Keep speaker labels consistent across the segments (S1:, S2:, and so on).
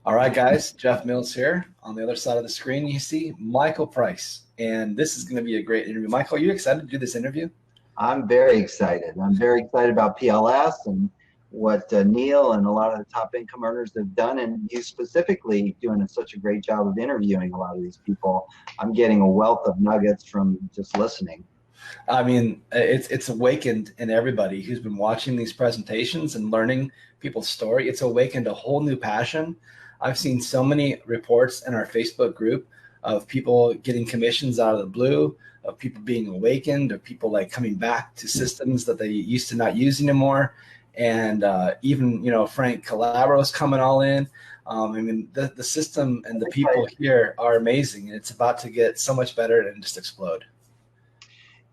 S1: All right, guys, Jeff Mills here. On the other side of the screen, you see Michael Price, and this is going to be a great interview. Michael, are you excited to do this interview?
S2: I'm very excited. I'm very excited about PLS and what Neil and a lot of the top income earners have done, and you specifically doing such a great job of interviewing a lot of these people. I'm getting a wealth of nuggets from just listening.
S1: I mean, it's awakened in everybody who's been watching these presentations and learning people's story. It's awakened a whole new passion. I've seen so many reports in our Facebook group of people getting commissions out of the blue, of people being awakened, of people like coming back to systems that they used to not use anymore. And even, Frank Calabro's coming all in. I mean, the system and the people here are amazing, and it's about to get so much better and just explode.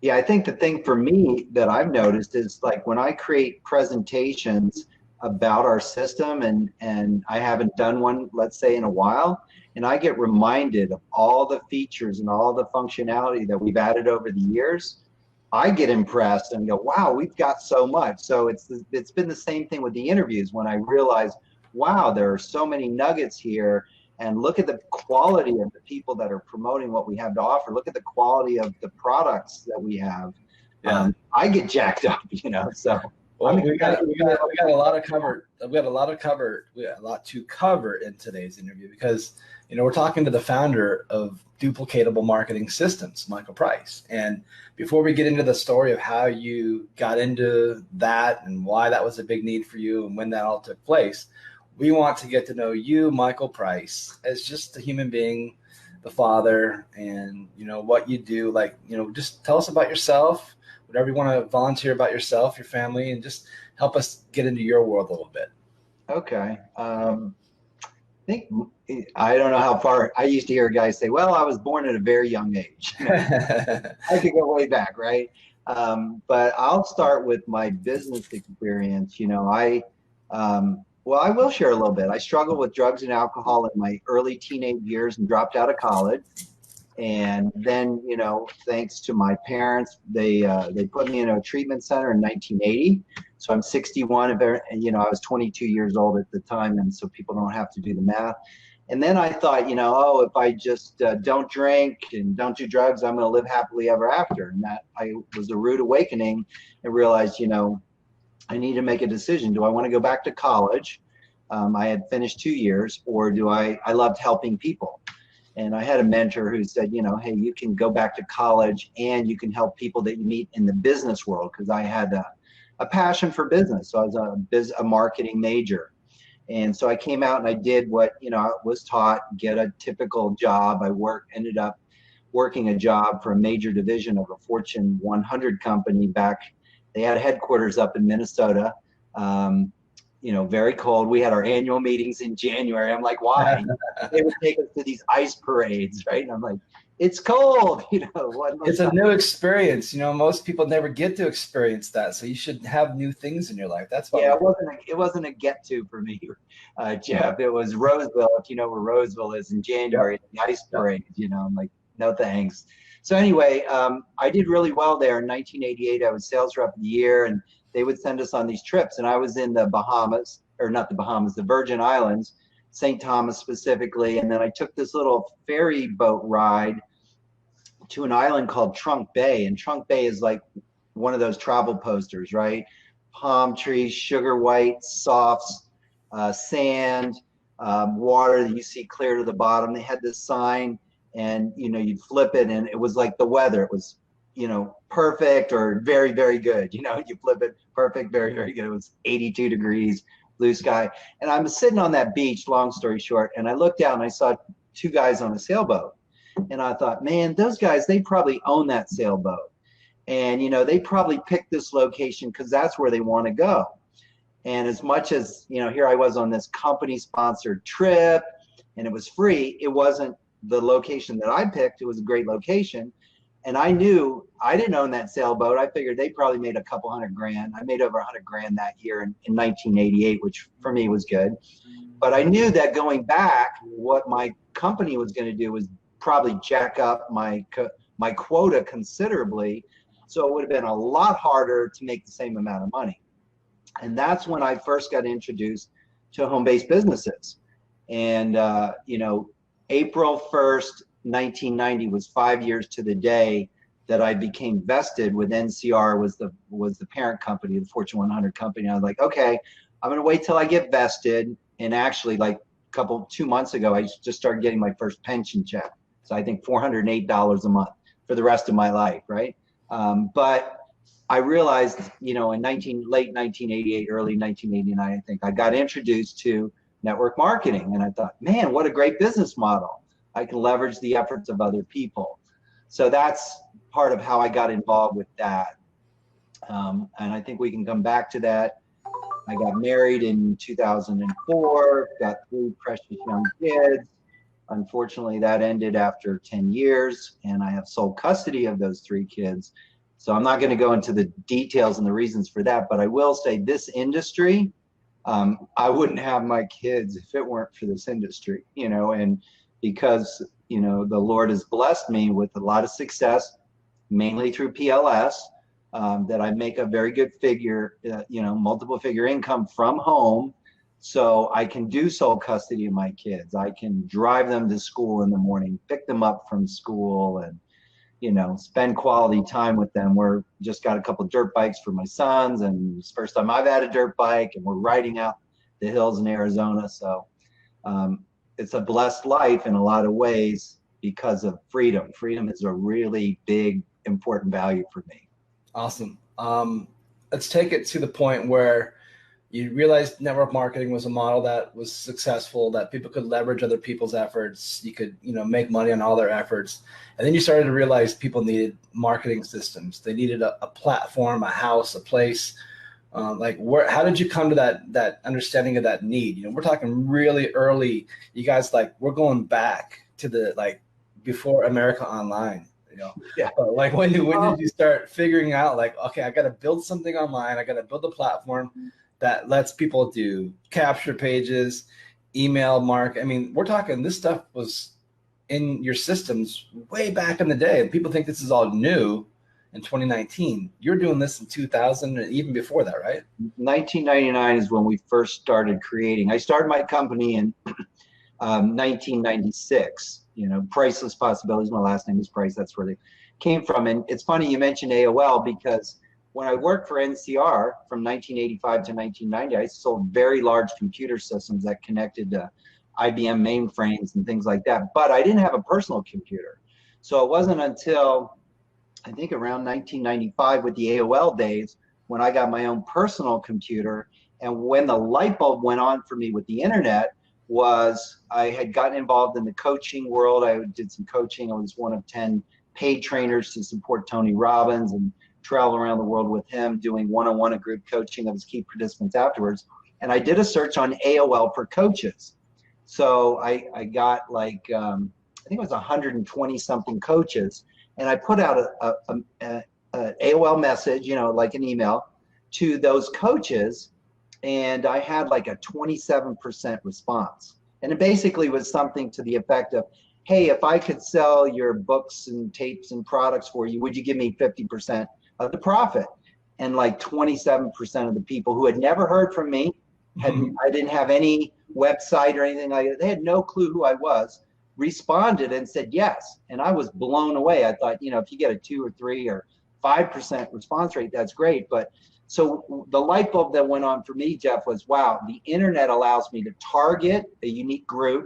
S2: Yeah, I think the thing for me that I've noticed is like when I create presentations about our system and I haven't done one, let's say, in a while, and I get reminded of all the features and all the functionality that we've added over the years, I get impressed and go, wow, we've got so much. So it's been the same thing with the interviews when I realize, wow, there are so many nuggets here, and look at the quality of the people that are promoting what we have to offer. Look at the quality of the products that we have.
S1: Yeah.
S2: I get jacked up, so.
S1: Well, we got a lot of cover. We have a lot to cover in today's interview because we're talking to the founder of Duplicatable Marketing Systems, Michael Price. And before we get into the story of how you got into that and why that was a big need for you and when that all took place, we want to get to know you, Michael Price, as just a human being, the father, and what you do. Like, just tell us about yourself. Whatever you want to volunteer about yourself, your family, and just help us get into your world a little bit.
S2: Okay. I don't know how far. I used to hear guys say, well, I was born at a very young age. I could go way back, right? But I'll start with my business experience. Well, I will share a little bit. I struggled with drugs and alcohol in my early teenage years and dropped out of college. And then, thanks to my parents, they put me in a treatment center in 1980. So I'm 61, and I was 22 years old at the time, and so people don't have to do the math. And then I thought, if I just don't drink and don't do drugs, I'm going to live happily ever after. And that was a rude awakening, and realized, I need to make a decision. Do I want to go back to college? I had finished 2 years, or I loved helping people. And I had a mentor who said, hey, you can go back to college and you can help people that you meet in the business world, because I had a passion for business. So I was a marketing major. And so I came out and I did what, I was taught, get a typical job. Ended up working a job for a major division of a Fortune 100 company back. They had headquarters up in Minnesota. Very cold. We had our annual meetings in January. I'm like, why? They would take us to these ice parades, right? And I'm like, it's cold,
S1: It's a new experience. Most people never get to experience that. So you should have new things in your life. That's why.
S2: Yeah, it wasn't a get to for me, Jeff. It was Roseville. If you know where Roseville is in January, the ice parade, I'm like, no thanks. So anyway, I did really well there in 1988. I was sales rep of the year, and they would send us on these trips. And I was in the Bahamas, or not the Bahamas, the Virgin Islands, St. Thomas specifically. And then I took this little ferry boat ride to an island called Trunk Bay. And Trunk Bay is like one of those travel posters, right? Palm trees, sugar white, softs, sand, water that you see clear to the bottom. They had this sign, and you'd flip it, and it was like the weather. It was perfect or very, very good. You flip it, perfect, very, very good. It was 82 degrees, blue sky. And I'm sitting on that beach, long story short, and I looked down and I saw two guys on a sailboat. And I thought, man, those guys, they probably own that sailboat. And, they probably picked this location because that's where they want to go. And as much as, here I was on this company-sponsored trip, and it was free, it wasn't the location that I picked. It was a great location. And I knew I didn't own that sailboat. I figured they probably made a couple $100,000. I made over $100,000 that year in 1988, which for me was good. But I knew that going back, what my company was going to do was probably jack up my quota considerably. So it would have been a lot harder to make the same amount of money. And that's when I first got introduced to home-based businesses. And, April 1st, 1990 was 5 years to the day that I became vested with NCR, was the parent company, the Fortune 100 company. I was like, okay, I'm going to wait till I get vested. And actually, like 2 months ago, I just started getting my first pension check. So I think $408 a month for the rest of my life, right? But I realized, in late 1988, early 1989, I think I got introduced to network marketing. And I thought, man, what a great business model. I can leverage the efforts of other people. So that's part of how I got involved with that. And I think we can come back to that. I got married in 2004, got 3 precious young kids. Unfortunately, that ended after 10 years, and I have sole custody of those 3 kids. So I'm not going to go into the details and the reasons for that, but I will say this industry, I wouldn't have my kids if it weren't for this industry, and because, the Lord has blessed me with a lot of success, mainly through PLS, that I make a very good figure, multiple figure income from home. So I can do sole custody of my kids. I can drive them to school in the morning, pick them up from school, and, spend quality time with them. We're just got a couple of dirt bikes for my sons, and it's the first time I've had a dirt bike, and we're riding out the hills in Arizona. So it's a blessed life in a lot of ways because of freedom. Freedom is a really big, important value for me.
S1: Awesome. Let's take it to the point where you realized network marketing was a model that was successful, that people could leverage other people's efforts. You could, make money on all their efforts. And then you started to realize people needed marketing systems. They needed a platform, a house, a place. How did you come to that understanding of that need? We're talking really early. You guys, we're going back to before America Online.
S2: Yeah.
S1: But when did you start figuring out okay, I got to build something online. I got to build a platform that lets people do capture pages, email mark. I mean, we're talking, this stuff was in your systems way back in the day, and people think this is all new in 2019. You're doing this in 2000 and even before that, right?
S2: 1999 is when we first started creating. I started my company in 1996. Priceless Possibilities. My last name is Price. That's where they came from. And it's funny you mentioned AOL, because when I worked for NCR from 1985 to 1990, I sold very large computer systems that connected to IBM mainframes and things like that. But I didn't have a personal computer. So it wasn't until, I think, around 1995 with the AOL days when I got my own personal computer. And when the light bulb went on for me with the internet was I had gotten involved in the coaching world. I did some coaching. I was one of 10 paid trainers to support Tony Robbins and travel around the world with him, doing one-on-one and group coaching of his key participants afterwards. And I did a search on AOL for coaches. So I got I think it was 120 something coaches. And I put out a AOL message, like an email to those coaches. And I had a 27% response. And it basically was something to the effect of, hey, if I could sell your books and tapes and products for you, would you give me 50% of the profit? And 27% of the people who had never heard from me, I didn't have any website or anything like that, they had no clue who I was, responded and said yes. And I was blown away. I thought, if you get a 2 or 3 or 5% response rate, that's great. But so the light bulb that went on for me, Jeff, was, wow, the internet allows me to target a unique group,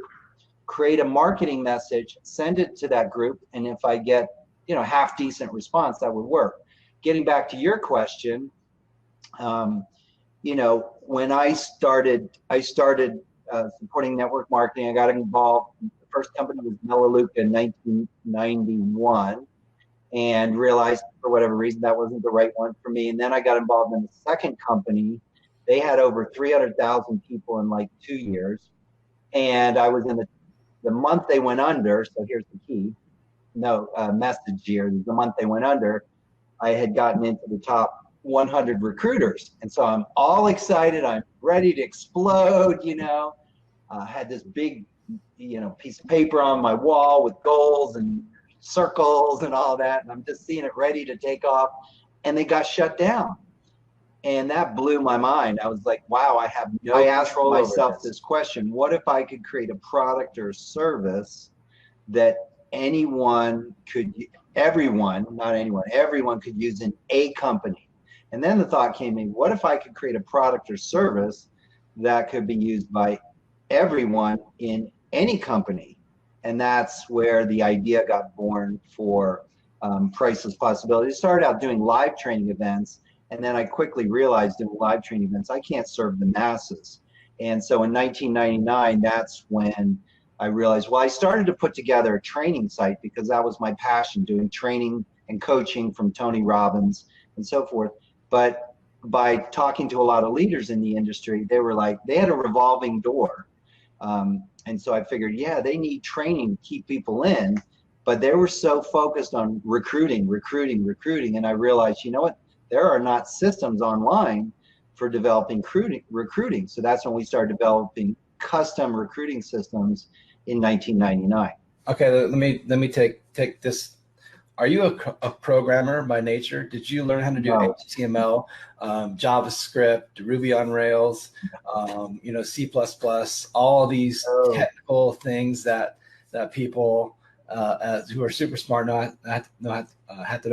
S2: create a marketing message, send it to that group, and if I get, half decent response, that would work. Getting back to your question, when I started supporting network marketing, I got involved. The first company was Melaleuca in 1991. And realized for whatever reason that wasn't the right one for me. And then I got involved in the second company. They had over 300,000 people in 2 years. And I was in the month they went under. So here's the key. Message here. The month they went under, I had gotten into the top 100 recruiters. And so I'm all excited. I'm ready to explode, I had this big, piece of paper on my wall with goals and circles and all that, and I'm just seeing it ready to take off, and they got shut down. And that blew my mind. I was like, wow, I have no
S3: I
S2: asked
S3: control over
S2: myself
S3: this.
S2: this question. What if I could create a product or service that anyone could, everyone, not anyone, everyone could use in a company? And then the thought came to me, what if I could create a product or service that could be used by everyone in any company? And that's where the idea got born for Priceless Possibilities. I started out doing live training events, and then I quickly realized in live training events, I can't serve the masses. And so in 1999, that's when I realized, well, I started to put together a training site because that was my passion, doing training and coaching from Tony Robbins and so forth. But by talking to a lot of leaders in the industry, they were like, they had a revolving door. And so I figured, yeah, they need training to keep people in, but they were so focused on recruiting. And I realized, you know what? There are not systems online for developing recruiting. So that's when we started developing custom recruiting systems in 1999.
S1: Okay, let me take this. Are you a programmer by nature? Did you learn how to do
S2: No.
S1: HTML, JavaScript, Ruby on Rails, C++, all these technical things that people who are super smart have to know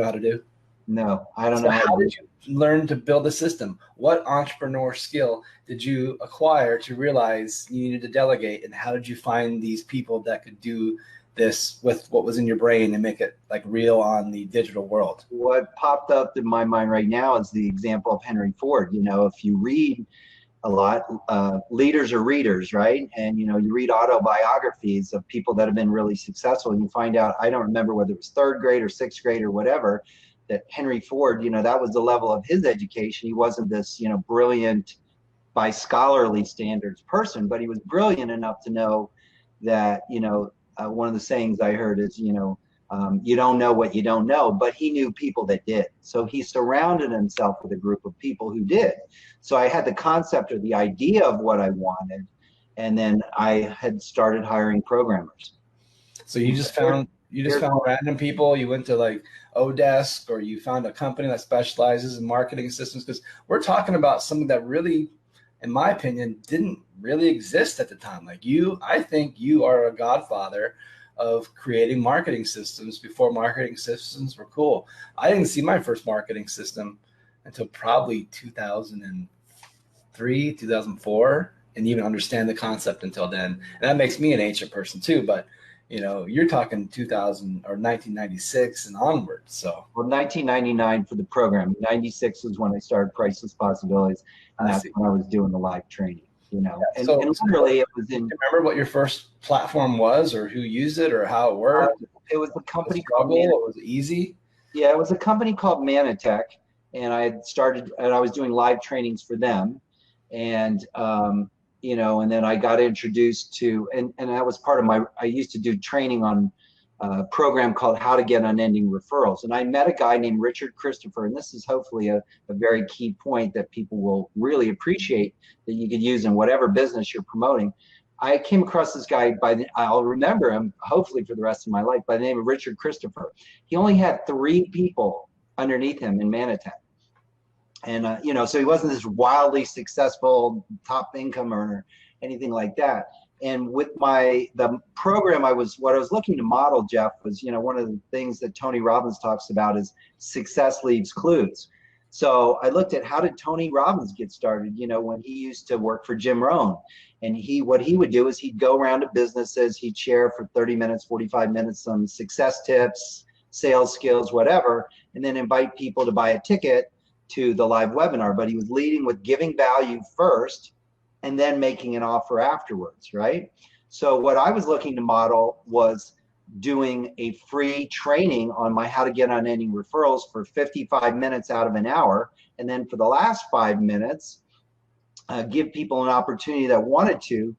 S1: how to do?
S2: No, I don't
S1: So
S2: know.
S1: how did you learn to build a system? What entrepreneur skill did you acquire to realize you needed to delegate? And how did you find these people that could do this with what was in your brain and make it like real on the digital world?
S2: What popped up in my mind right now is the example of Henry Ford. You know, if you read a lot, leaders are readers, right? And, you know, you read autobiographies of people that have been really successful, and you find out, I don't remember whether it was third grade or sixth grade or whatever, that Henry Ford, you know, that was the level of his education. He wasn't this, you know, brilliant by scholarly standards person, but he was brilliant enough to know that, you know, one of the sayings I heard is, you know, you don't know what you don't know, but he knew people that did. So he surrounded himself with a group of people who did. So I had the concept or the idea of what I wanted, and then I had started hiring programmers.
S1: So you just found random people. You went to like Odesk, or you found a company that specializes in marketing systems, because we're talking about something that really, in my opinion, didn't really exist at the time. Like I think you are a godfather of creating marketing systems before marketing systems were cool. I didn't see my first marketing system until probably 2003, 2004, and even understand the concept until then. And that makes me an ancient person too, but you know, you're talking 2000 or 1996 and onward. So,
S2: well, 1999 for the program. 96 was when I started Priceless Possibilities, and that's when I was doing the live training. You know,
S1: yeah.
S2: and literally it was in.
S1: Do you remember what your first platform was, or who used it, or how it worked?
S2: It was a company
S1: called It was easy.
S2: Yeah, it was a company called Manatech, and I had started, and I was doing live trainings for them, and you know, and then I got introduced to, and that was part of my, I used to do training on a program called How to Get Unending Referrals. And I met a guy named Richard Christopher, and this is hopefully a very key point that people will really appreciate that you could use in whatever business you're promoting. I came across this guy I'll remember him hopefully for the rest of my life, by the name of Richard Christopher. He only had 3 people underneath him in Manatech. And, you know, so he wasn't this wildly successful top income earner, anything like that. And with the program what I was looking to model, Jeff, was, you know, one of the things that Tony Robbins talks about is success leaves clues. So I looked at, how did Tony Robbins get started? You know, when he used to work for Jim Rohn, and what he would do is he'd go around to businesses, he'd share for 30 minutes, 45 minutes, some success tips, sales skills, whatever, and then invite people to buy a ticket to the live webinar. But he was leading with giving value first and then making an offer afterwards, right? So what I was looking to model was doing a free training on my How to Get Unending Referrals for 55 minutes out of an hour. And then for the last 5 minutes, give people an opportunity that wanted to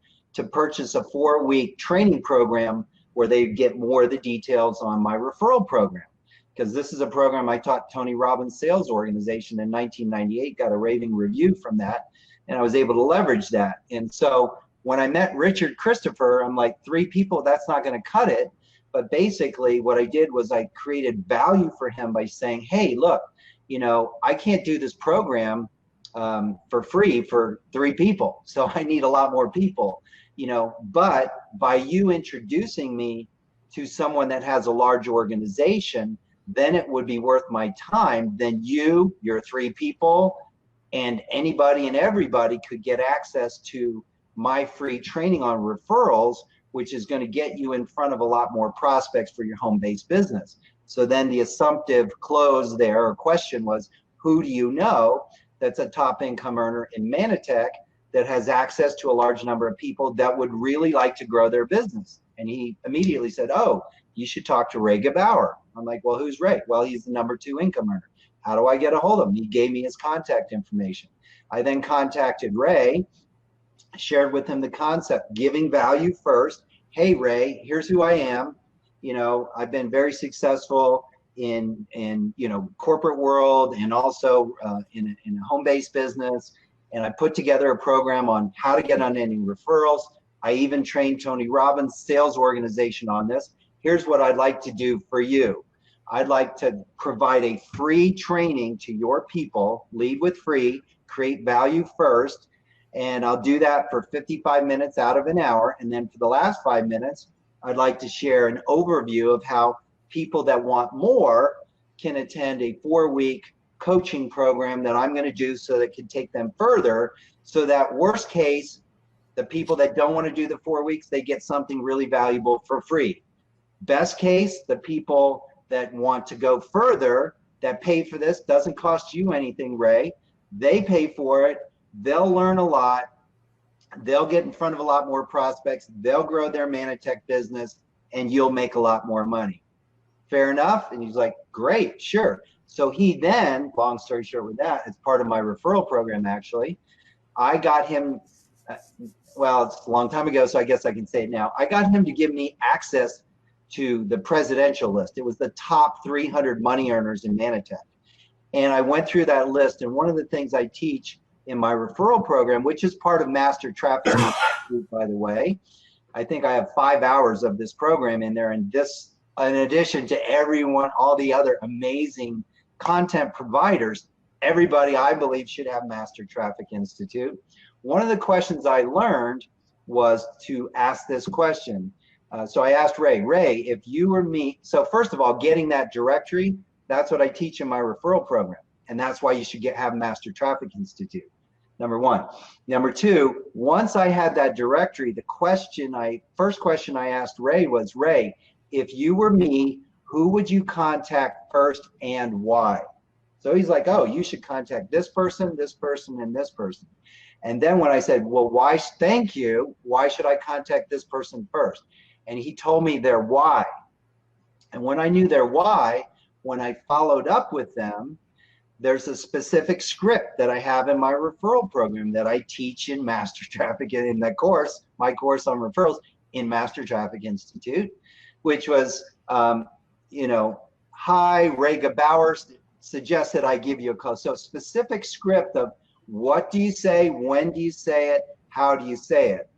S2: purchase a 4-week training program where they'd get more of the details on my referral program. Because this is a program I taught Tony Robbins' sales organization in 1998, got a raving review from that, and I was able to leverage that. And so when I met Richard Christopher, I'm like, 3 people, that's not going to cut it. But basically what I did was I created value for him by saying, hey, look, you know, I can't do this program for free for 3 people. So I need a lot more people, you know, but by you introducing me to someone that has a large organization, then it would be worth my time. Then you, your 3 people, and anybody and everybody could get access to my free training on referrals, which is going to get you in front of a lot more prospects for your home-based business. So then the assumptive close there, or question was, who do you know that's a top income earner in Manatech that has access to a large number of people that would really like to grow their business? And he immediately said, oh, you should talk to Ray Gebauer. I'm like, well, who's Ray? Well, he's the #2 income earner. How do I get a hold of him? He gave me his contact information. I then contacted Ray, shared with him the concept, giving value first. Hey, Ray, here's who I am. You know, I've been very successful in you know, corporate world, and also in a home-based business. And I put together a program on how to get unending referrals. I even trained Tony Robbins' sales organization on this. Here's what I'd like to do for you. I'd like to provide a free training to your people, lead with free, create value first. And I'll do that for 55 minutes out of an hour. And then for the last 5 minutes, I'd like to share an overview of how people that want more can attend a 4-week coaching program that I'm going to do so that can take them further. So that worst case, the people that don't want to do the 4 weeks, they get something really valuable for free. Best case, the people that want to go further, that pay for this, doesn't cost you anything, Ray. They pay for it. They'll learn a lot. They'll get in front of a lot more prospects. They'll grow their Manatech business, and you'll make a lot more money. Fair enough? And he's like, great, sure. So he then, long story short with that, it's part of my referral program, actually. I got him, well, it's a long time ago, so I guess I can say it now. I got him to give me access to the presidential list. It was the top 300 money earners in Manatech. And I went through that list, and one of the things I teach in my referral program, which is part of Master Traffic, by the way, I think I have 5 hours of this program in there, and this, in addition to everyone, all the other amazing content providers, everybody I believe should have Master Traffic Institute. One of the questions I learned was to ask this question. So I asked Ray, if you were me, so first of all, getting that directory, that's what I teach in my referral program. And that's why you should have Master Traffic Institute, #1. #2, once I had that directory, the first question I asked Ray was, Ray, if you were me, who would you contact first and why? So he's like, oh, you should contact this person, and this person. And then when I said, well, why, thank you, why should I contact this person first? And he told me their why. And when I knew their why, when I followed up with them, there's a specific script that I have in my referral program that I teach in Master Traffic, in that course, my course on referrals in Master Traffic Institute, which was, you know, hi, Ray Gebauer suggested I give you a call. So specific script of what do you say, when do you say it, how do you say it?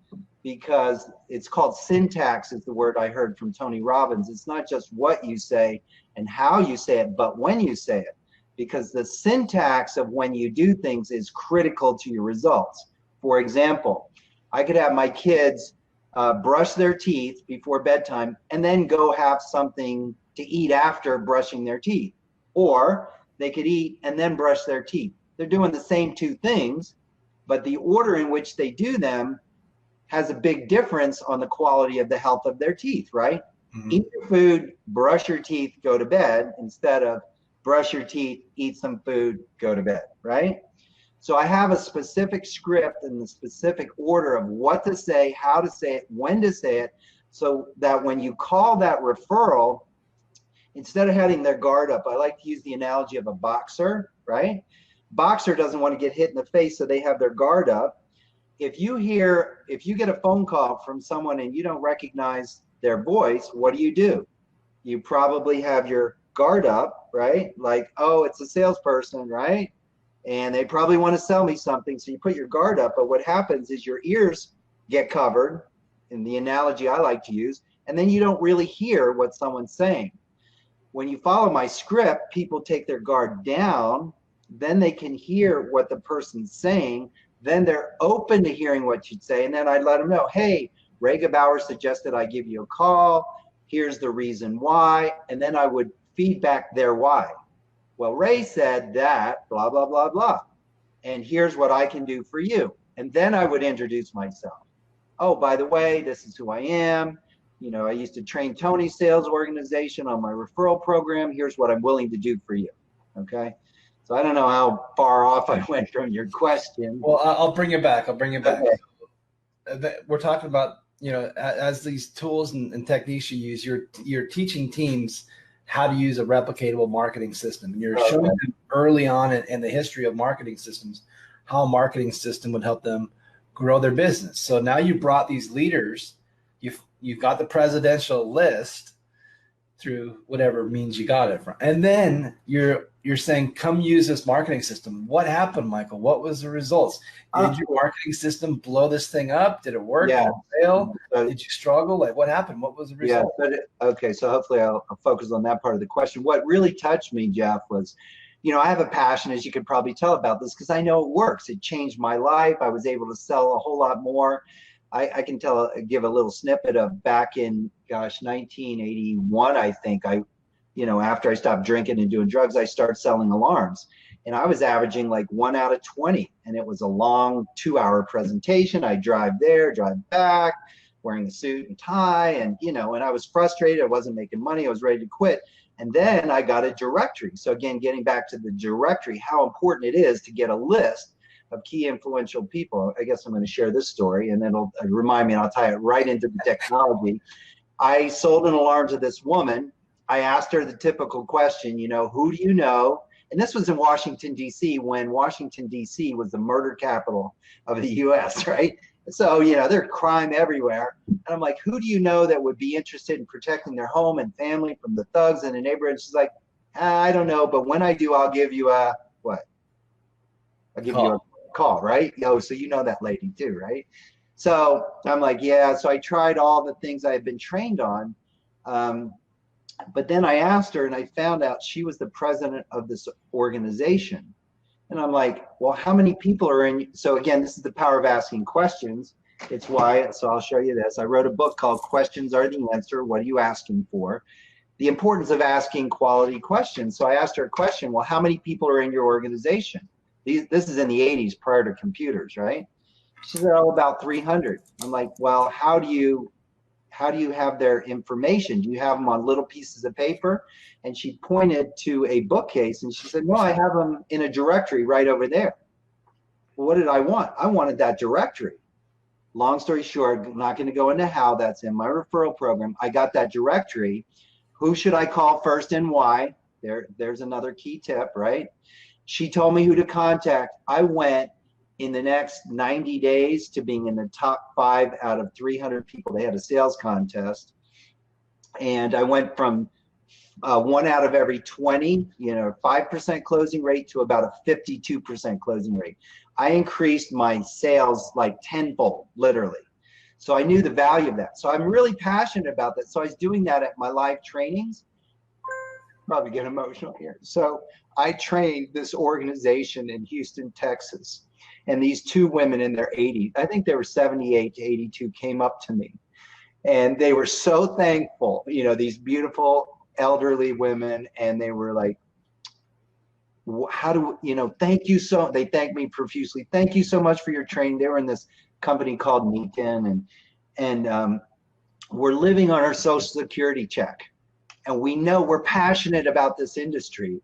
S2: Because it's called syntax, is the word I heard from Tony Robbins. It's not just what you say and how you say it, but when you say it. Because the syntax of when you do things is critical to your results. For example, I could have my kids brush their teeth before bedtime and then go have something to eat after brushing their teeth. Or they could eat and then brush their teeth. They're doing the same 2 things, but the order in which they do them has a big difference on the quality of the health of their teeth, right? Mm-hmm. Eat your food, brush your teeth, go to bed, instead of brush your teeth, eat some food, go to bed, right? So I have a specific script and the specific order of what to say, how to say it, when to say it, so that when you call that referral, instead of having their guard up, I like to use the analogy of a boxer, right? Boxer doesn't want to get hit in the face, so they have their guard up. If you get a phone call from someone and you don't recognize their voice, what do? You probably have your guard up, right? Like, oh, it's a salesperson, right? And they probably want to sell me something, so you put your guard up, but what happens is your ears get covered, in the analogy I like to use, and then you don't really hear what someone's saying. When you follow my script, people take their guard down, then they can hear what the person's saying, then they're open to hearing what you'd say, and then I'd let them know, hey, Ray Gebauer suggested I give you a call, here's the reason why, and then I would feedback their why. Well, Ray said that, blah, blah, blah, blah, and here's what I can do for you. And then I would introduce myself. Oh, by the way, this is who I am. You know, I used to train Tony's sales organization on my referral program. Here's what I'm willing to do for you. Okay. So I don't know how far off I went from your question.
S1: Well, I'll bring it back. I'll bring it back.
S2: Okay.
S1: We're talking about, you know, as these tools and techniques you use, you're teaching teams how to use a replicatable marketing system. And you're showing them early on in the history of marketing systems how a marketing system would help them grow their business. So now you brought these leaders, you've got the presidential list through whatever means you got it from, and then you're saying, come use this marketing system. What happened, Michael? What was the results? Did your marketing system blow this thing up? Did it work?
S2: Yeah.
S1: Did it fail? Did you struggle? Like, what happened? What was the result?
S2: Yeah, okay, so hopefully I'll focus on that part of the question. What really touched me, Jeff, was, you know, I have a passion, as you could probably tell, about this because I know it works. It changed my life. I was able to sell a whole lot more. I can give a little snippet of back in, 1981, I think. You know, after I stopped drinking and doing drugs, I started selling alarms. And I was averaging like 1 out of 20. And it was a long 2-hour presentation. I drive there, drive back, wearing a suit and tie. And, you know, and I was frustrated. I wasn't making money. I was ready to quit. And then I got a directory. So again, getting back to the directory, how important it is to get a list of key influential people. I guess I'm going to share this story, and then it'll remind me, and I'll tie it right into the technology. I sold an alarm to this woman. I asked her the typical question, you know, who do you know? And this was in Washington, D.C., when Washington, D.C. was the murder capital of the U.S., right? So, you know, there's crime everywhere. And I'm like, who do you know that would be interested in protecting their home and family from the thugs in the neighborhood? And she's like, I don't know, but when I do, I'll give you a, what? I'll give you a call, right? Yo, so you know that lady too, right? So I'm like, yeah. So I tried all the things I had been trained on. But then I asked her, and I found out she was the president of this organization. And I'm like, well, how many people are in? So again, this is the power of asking questions. It's why, so I'll show you this. I wrote a book called Questions Are the Answer. What are you asking for? The importance of asking quality questions. So I asked her a question. Well, how many people are in your organization? This is in the 80s, prior to computers, right? She said, oh, about 300. I'm like, well, how do you have their information? Do you have them on little pieces of paper? And she pointed to a bookcase, and she said, no, I have them in a directory right over there. Well, what did I want? I wanted that directory. Long story short, I'm not going to go into how. That's in my referral program. I got that directory. Who should I call first and why? There's another key tip, right? She told me who to contact. I went in the next 90 days to being in the top 5 out of 300 people. They had a sales contest. And I went from 1 out of every 20, 5% closing rate to about a 52% closing rate. I increased my sales like tenfold, literally. So I knew the value of that. So I'm really passionate about that. So I was doing that at my live trainings. Probably get emotional here. So I trained this organization in Houston, Texas. And these 2 women in their 80s, I think they were 78 to 82, came up to me. And they were so thankful, these beautiful elderly women. And they were like, thank you so, they thanked me profusely. Thank you so much for your training. They were in this company called Meetin, and we're living on our Social Security check. And we know we're passionate about this industry,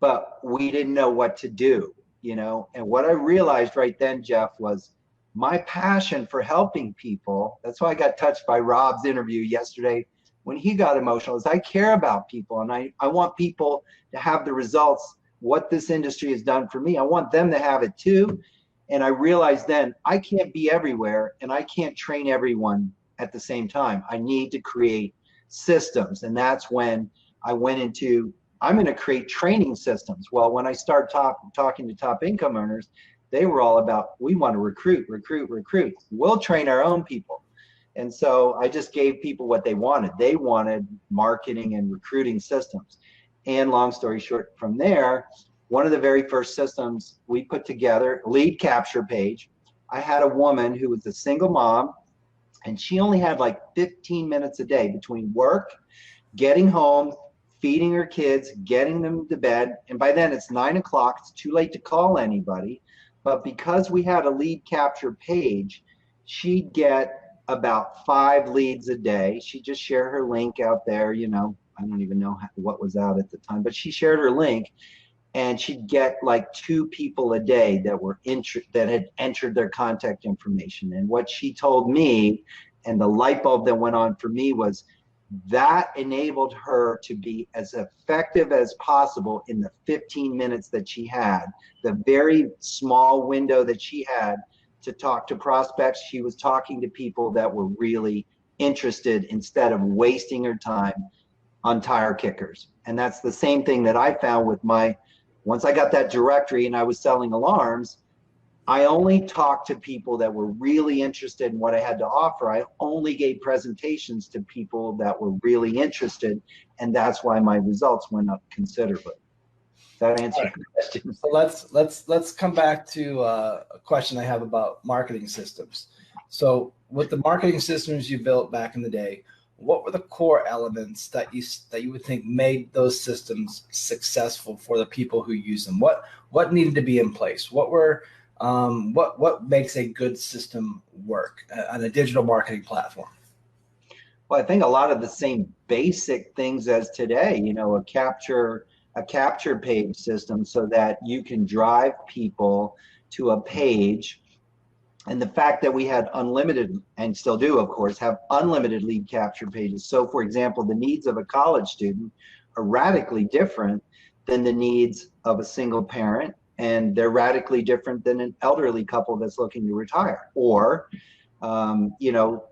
S2: but we didn't know what to do, And what I realized right then, Jeff, was my passion for helping people. That's why I got touched by Rob's interview yesterday when he got emotional, is I care about people, and I want people to have the results, what this industry has done for me. I want them to have it too. And I realized then I can't be everywhere, and I can't train everyone at the same time. I need to create systems. And that's when I went into, I'm going to create training systems. Well, when I started talking to top income earners, they were all about, we want to recruit. We'll train our own people. And so I just gave people what they wanted. They wanted marketing and recruiting systems. And long story short, from there, one of the very first systems we put together, lead capture page. I had a woman who was a single mom, and she only had like 15 minutes a day between work, getting home, feeding her kids, getting them to bed. And by then it's 9 o'clock. It's too late to call anybody. But because we had a lead capture page, she'd get about 5 leads a day. She'd just share her link out there. You know, I don't even know what was out at the time, but she shared her link, and she'd get like 2 people a day that were that had entered their contact information. And what she told me, and the light bulb that went on for me, was that enabled her to be as effective as possible in the 15 minutes that she had, the very small window that she had to talk to prospects. She was talking to people that were really interested instead of wasting her time on tire kickers. And that's the same thing that I found with once I got that directory and I was selling alarms, I only talked to people that were really interested in what I had to offer. I only gave presentations to people that were really interested, and that's why my results went up considerably. That answers the question.
S1: So let's come back to a question I have about marketing systems. So with the marketing systems you built back in the day, what were the core elements that you would think made those systems successful for the people who use them? What needed to be in place? What makes a good system work on a digital marketing platform?
S2: Well, I think a lot of the same basic things as today, you know, a capture page system so that you can drive people to a page. And the fact that we had unlimited, and still do, of course, have unlimited lead capture pages. So, for example, the needs of a college student are radically different than the needs of a single parent, and they're radically different than an elderly couple that's looking to retire. Or, you know,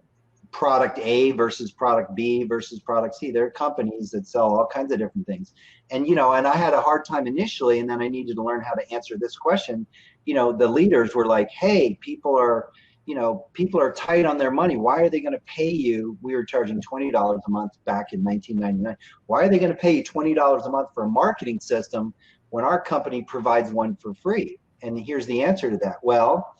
S2: product A versus product B versus product C. There are companies that sell all kinds of different things. And, you know, and I had a hard time initially, and then I needed to learn how to answer this question. You know, the leaders were like, hey, people are tight on their money. Why are they going to pay you? We were charging $20 a month back in 1999. Why are they going to pay you $20 a month for a marketing system when our company provides one for free? And here's the answer to that. Well,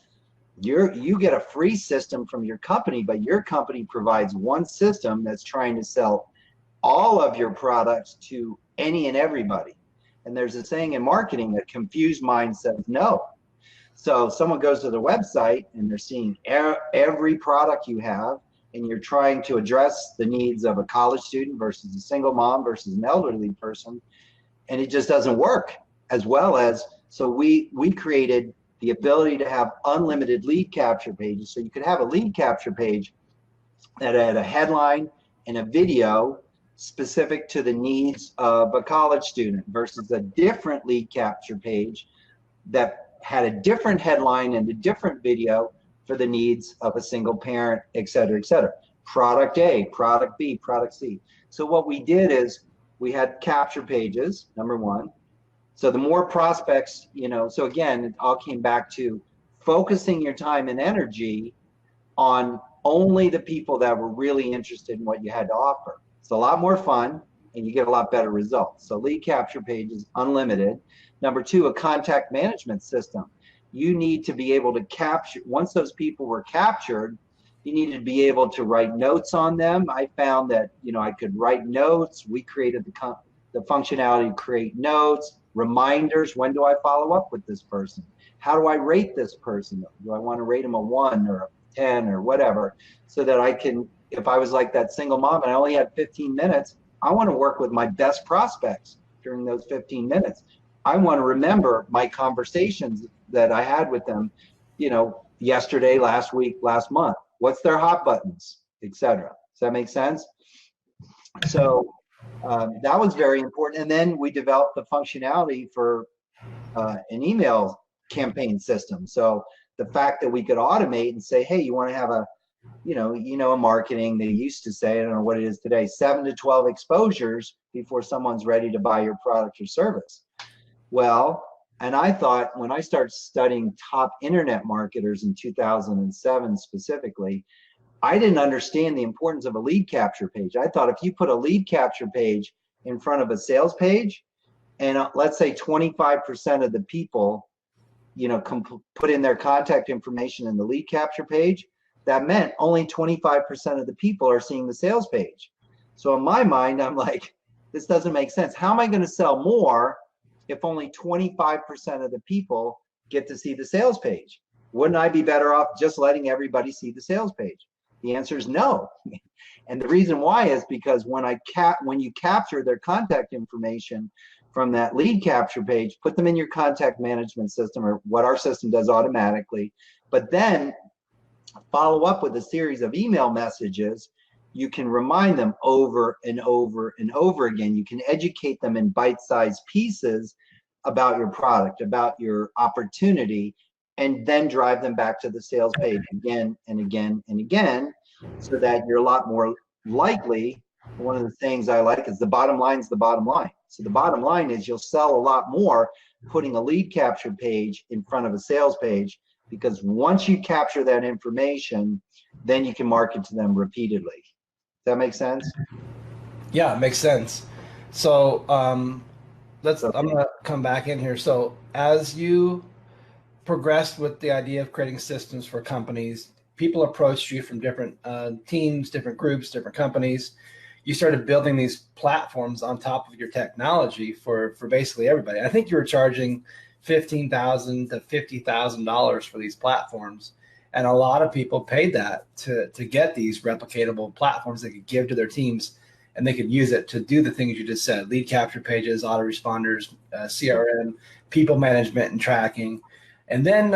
S2: you get a free system from your company, but your company provides one system that's trying to sell all of your products to any and everybody. And there's a saying in marketing that confused mind says no. So someone goes to the website and they're seeing every product you have, and you're trying to address the needs of a college student versus a single mom versus an elderly person, and it just doesn't work as well as. So we created the ability to have unlimited lead capture pages. So you could have a lead capture page that had a headline and a video specific to the needs of a college student versus a different lead capture page that had a different headline and a different video for the needs of a single parent, et cetera, et cetera. Product A, product B, product C. So what we did is we had capture pages, number one. So the more prospects, you know, so again, it all came back to focusing your time and energy on only the people that were really interested in what you had to offer. It's a lot more fun and you get a lot better results. So lead capture pages, unlimited. Number two, a contact management system. You need to be able to capture, once those people were captured, you needed to be able to write notes on them. I found that, you know, I could write notes. We created the functionality to create notes, reminders. When do I follow up with this person? How do I rate this person? Do I want to rate them a 1 or a 10 or whatever, so that I can, if I was like that single mom and I only had 15 minutes, I want to work with my best prospects during those 15 minutes. I want to remember my conversations that I had with them, you know, yesterday, last week, last month. What's their hot buttons, etc. Does that make sense? So that was very important. And then we developed the functionality for an email campaign system. So the fact that we could automate and say, hey, you want to have a, you know, a marketing, they used to say, I don't know what it is today, 7 to 12 exposures before someone's ready to buy your product or service. Well, and I thought when I started studying top internet marketers in 2007 specifically, I didn't understand the importance of a lead capture page. I thought if you put a lead capture page in front of a sales page, and let's say 25% of the people, you know, put in their contact information in the lead capture page, that meant only 25% of the people are seeing the sales page. So in my mind, I'm like, this doesn't make sense. How am I going to sell more if only 25% of the people get to see the sales page? Wouldn't I be better off just letting everybody see the sales page? The answer is no. And the reason why is because when you capture their contact information from that lead capture page, put them in your contact management system, or what our system does automatically, but then follow up with a series of email messages, you can remind them over and over and over again. You can educate them in bite-sized pieces about your product, about your opportunity, and then drive them back to the sales page again and again and again, so that you're a lot more likely. One of the things I like is the bottom line is the bottom line. So the bottom line is you'll sell a lot more putting a lead capture page in front of a sales page, because once you capture that information, then you can market to them repeatedly. Does that make sense?
S1: Yeah, it makes sense. So I'm gonna come back in here. So as you progressed with the idea of creating systems for companies, people approached you from different teams, different groups, different companies. You started building these platforms on top of your technology for basically everybody. I think you were charging $15,000 to $50,000 for these platforms. And a lot of people paid that to get these replicatable platforms they could give to their teams, and they could use it to do the things you just said: lead capture pages, autoresponders, CRM, people management and tracking. And then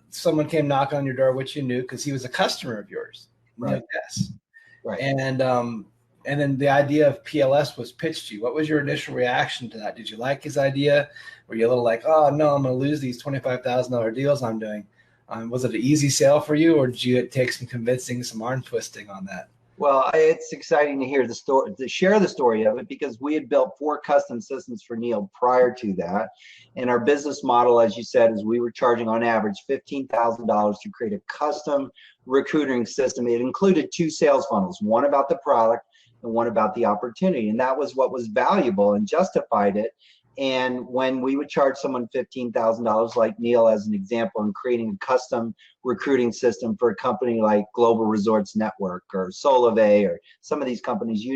S1: someone came knock on your door, which you knew because he was a customer of yours.
S2: Right.
S1: Yes.
S2: Right.
S1: And then the idea of PLS was pitched to you. What was your initial reaction to that? Did you like his idea? Were you a little like, oh no, I'm going to lose these $25,000 deals I'm doing? Was it an easy sale for you, or did you take some convincing, some arm twisting on that?
S2: Well, it's exciting to hear the story, to share the story of it, because we had built 4 custom systems for Neil prior to that. And our business model, as you said, is we were charging on average $15,000 to create a custom recruiting system. It included 2 sales funnels, one about the product and one about the opportunity. And that was what was valuable and justified it. And when we would charge someone $15,000, like Neil as an example, in creating a custom recruiting system for a company like Global Resorts Network or Solivay or some of these companies,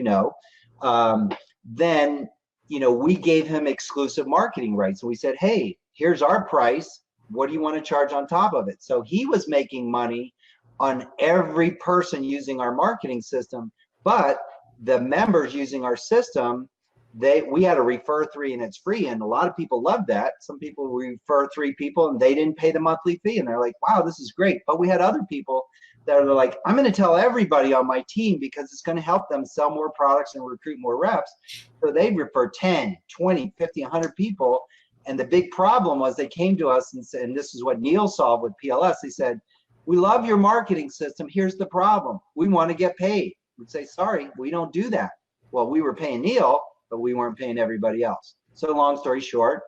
S2: then we gave him exclusive marketing rights. And we said, hey, here's our price. What do you want to charge on top of it? So he was making money on every person using our marketing system, but the members using our system, we had a refer 3 and it's free, and a lot of people loved that. Some people refer 3 people and they didn't pay the monthly fee, and they're like, wow, this is great. But we had other people that are like, I'm going to tell everybody on my team because it's going to help them sell more products and recruit more reps. So they refer 10, 20, 50, 100 people. And the big problem was they came to us and said, and this is what Neil solved with PLS. They said, we love your marketing system. Here's the problem. We want to get paid. We'd say, sorry, we don't do that. Well, we were paying Neil, but we weren't paying everybody else. So long story short,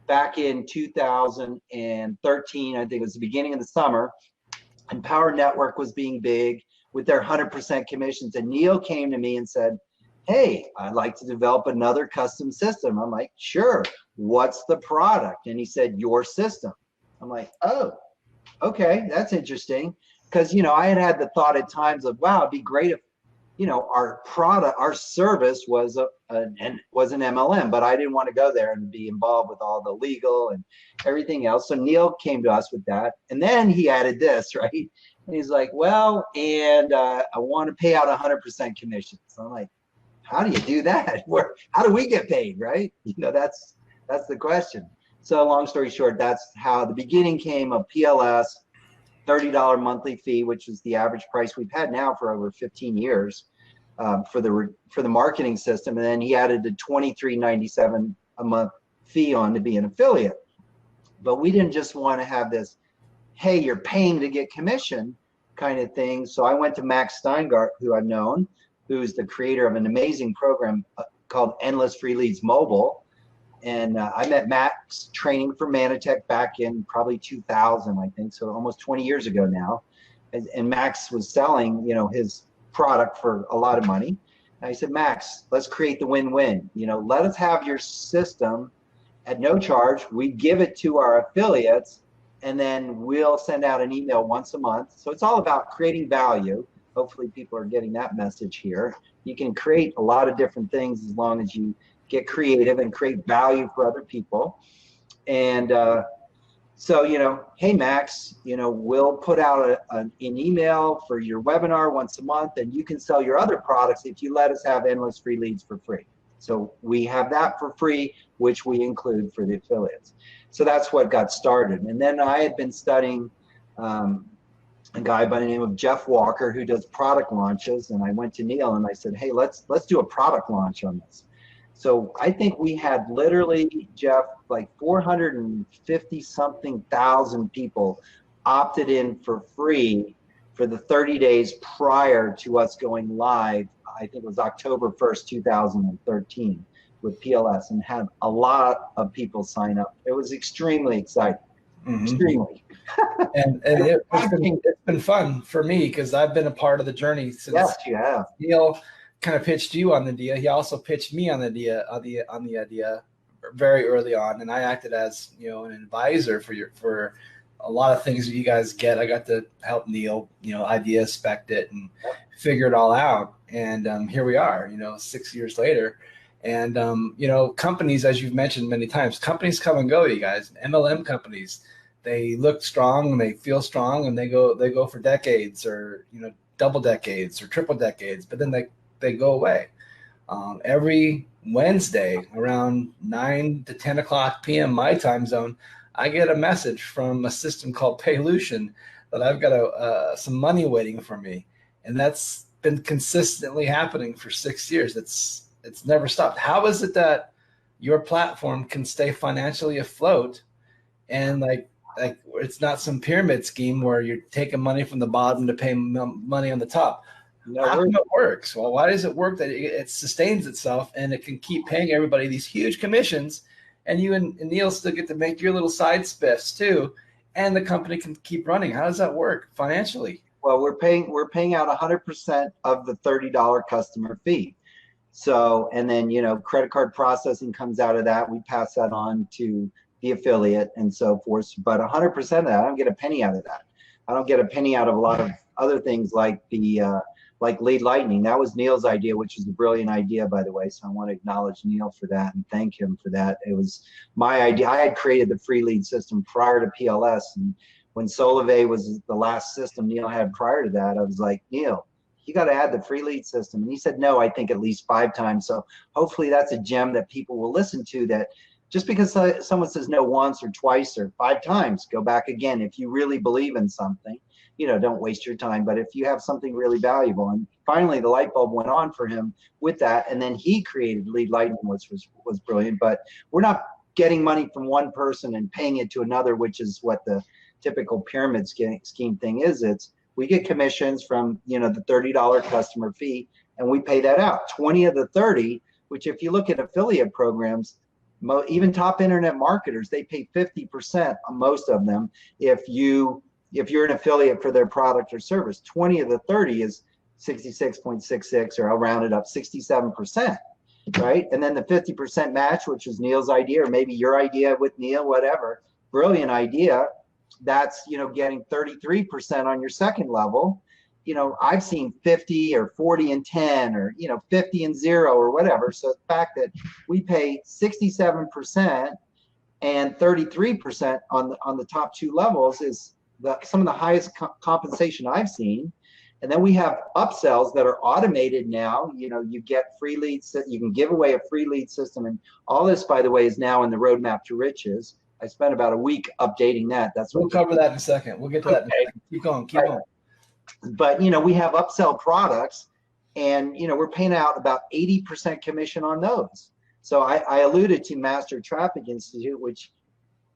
S2: back in 2013, I think it was the beginning of the summer, Empower Network was being big with their 100% commissions. And Neil came to me and said, hey, I'd like to develop another custom system. I'm like, sure. What's the product? And he said, your system. I'm like, oh, okay, that's interesting. Because, I had the thought at times of, wow, it'd be great if, our product, our service was an MLM, but I didn't want to go there and be involved with all the legal and everything else. So Neil came to us with that. And then he added this, right? And he's like, well, and I want to pay out 100% commission. So I'm like, how do you do that? How do we get paid, right? That's the question. So long story short, that's how the beginning came of PLS. $30 monthly fee, which is the average price we've had now for over 15 years for the marketing system. And then he added the $23.97 a month fee on to be an affiliate. But we didn't just want to have this, hey, you're paying to get commission kind of thing. So I went to Max Steingart, who I've known, who's the creator of an amazing program called Endless Free Leads Mobile. And I met Max training for Manitech back in probably 2000, I think, so almost 20 years ago now. And Max was selling, his product for a lot of money. And I said, Max, let's create the win-win. Let us have your system at no charge. We give it to our affiliates, and then we'll send out an email once a month. So it's all about creating value. Hopefully people are getting that message here. You can create a lot of different things as long as you get creative and create value for other people. And so, hey, Max, we'll put out an email for your webinar once a month, and you can sell your other products if you let us have endless free leads for free. So we have that for free, which we include for the affiliates. So that's what got started. And then I had been studying a guy by the name of Jeff Walker, who does product launches. And I went to Neil and I said, hey, let's do a product launch on this. So I think we had literally, Jeff, like 450 something thousand people opted in for free for the 30 days prior to us going live. I think it was October 1st, 2013 with PLS, and had a lot of people sign up. It was extremely exciting, extremely.
S1: And it's been fun for me because I've been a part of the journey since.
S2: Yes, you have.
S1: Neil kind of pitched you on the idea. He also pitched me on the idea very early on, and I acted as an advisor for a lot of things that you guys get. I got to help Neil, idea spec it and figure it all out. And here we are, 6 years later. And companies, as you've mentioned many times, companies come and go. You guys, MLM companies, they look strong and they feel strong, and they go for decades, or double decades or triple decades, but then they go away. Every Wednesday around 9 to 10 o'clock p.m. my time zone, I get a message from a system called Paylution that I've got some money waiting for me, and that's been consistently happening for 6 years. It's never stopped. How is it that your platform can stay financially afloat, and like it's not some pyramid scheme where you're taking money from the bottom to pay money on the top? How come it works? Well, why does it work that it sustains itself and it can keep paying everybody these huge commissions, and you and Neil still get to make your little side spiffs too, and the company can keep running? How does that work financially?
S2: Well, we're paying out 100% of the $30 customer fee. So, and then credit card processing comes out of that. We pass that on to the affiliate and so forth. But 100% of that, I don't get a penny out of that. I don't get a penny out of a lot of other things like the like lead lightning. That was Neil's idea, which is a brilliant idea, by the way. So I want to acknowledge Neil for that and thank him for that. It was my idea. I had created the free lead system prior to PLS, and when Solivay was the last system Neil had prior to that, I was like, Neil, you got to add the free lead system. And he said, no, I think at least 5 times. So hopefully that's a gem that people will listen to, that just because someone says no once or twice or 5 times, go back again. If you really believe in something, don't waste your time. But if you have something really valuable, and finally the light bulb went on for him with that. And then he created Lead Lightning, which was brilliant. But we're not getting money from one person and paying it to another, which is what the typical pyramid scheme thing is. We get commissions from the $30 customer fee, and we pay that out. 20 of the 30, which if you look at affiliate programs, even top internet marketers, they pay 50% on most of them. If you're an affiliate for their product or service, 20 of the 30 is 66.66, or I'll round it up, 67%, right? And then the 50% match, which is Neil's idea, or maybe your idea with Neil, whatever, brilliant idea. That's getting 33% on your second level. I've seen 50 or 40 and 10, or 50 and 0 or whatever. So the fact that we pay 67% and 33% on the top 2 levels is some of the highest compensation I've seen. And then we have upsells that are automated now. You get free leads, you can give away a free lead system, and all this, by the way, is now in the roadmap to riches. I spent about a week updating that.
S1: We'll cover that in a second. We'll get to that in a second. Keep going.
S2: But we have upsell products, and we're paying out about 80% commission on those. So I alluded to Master Traffic Institute, which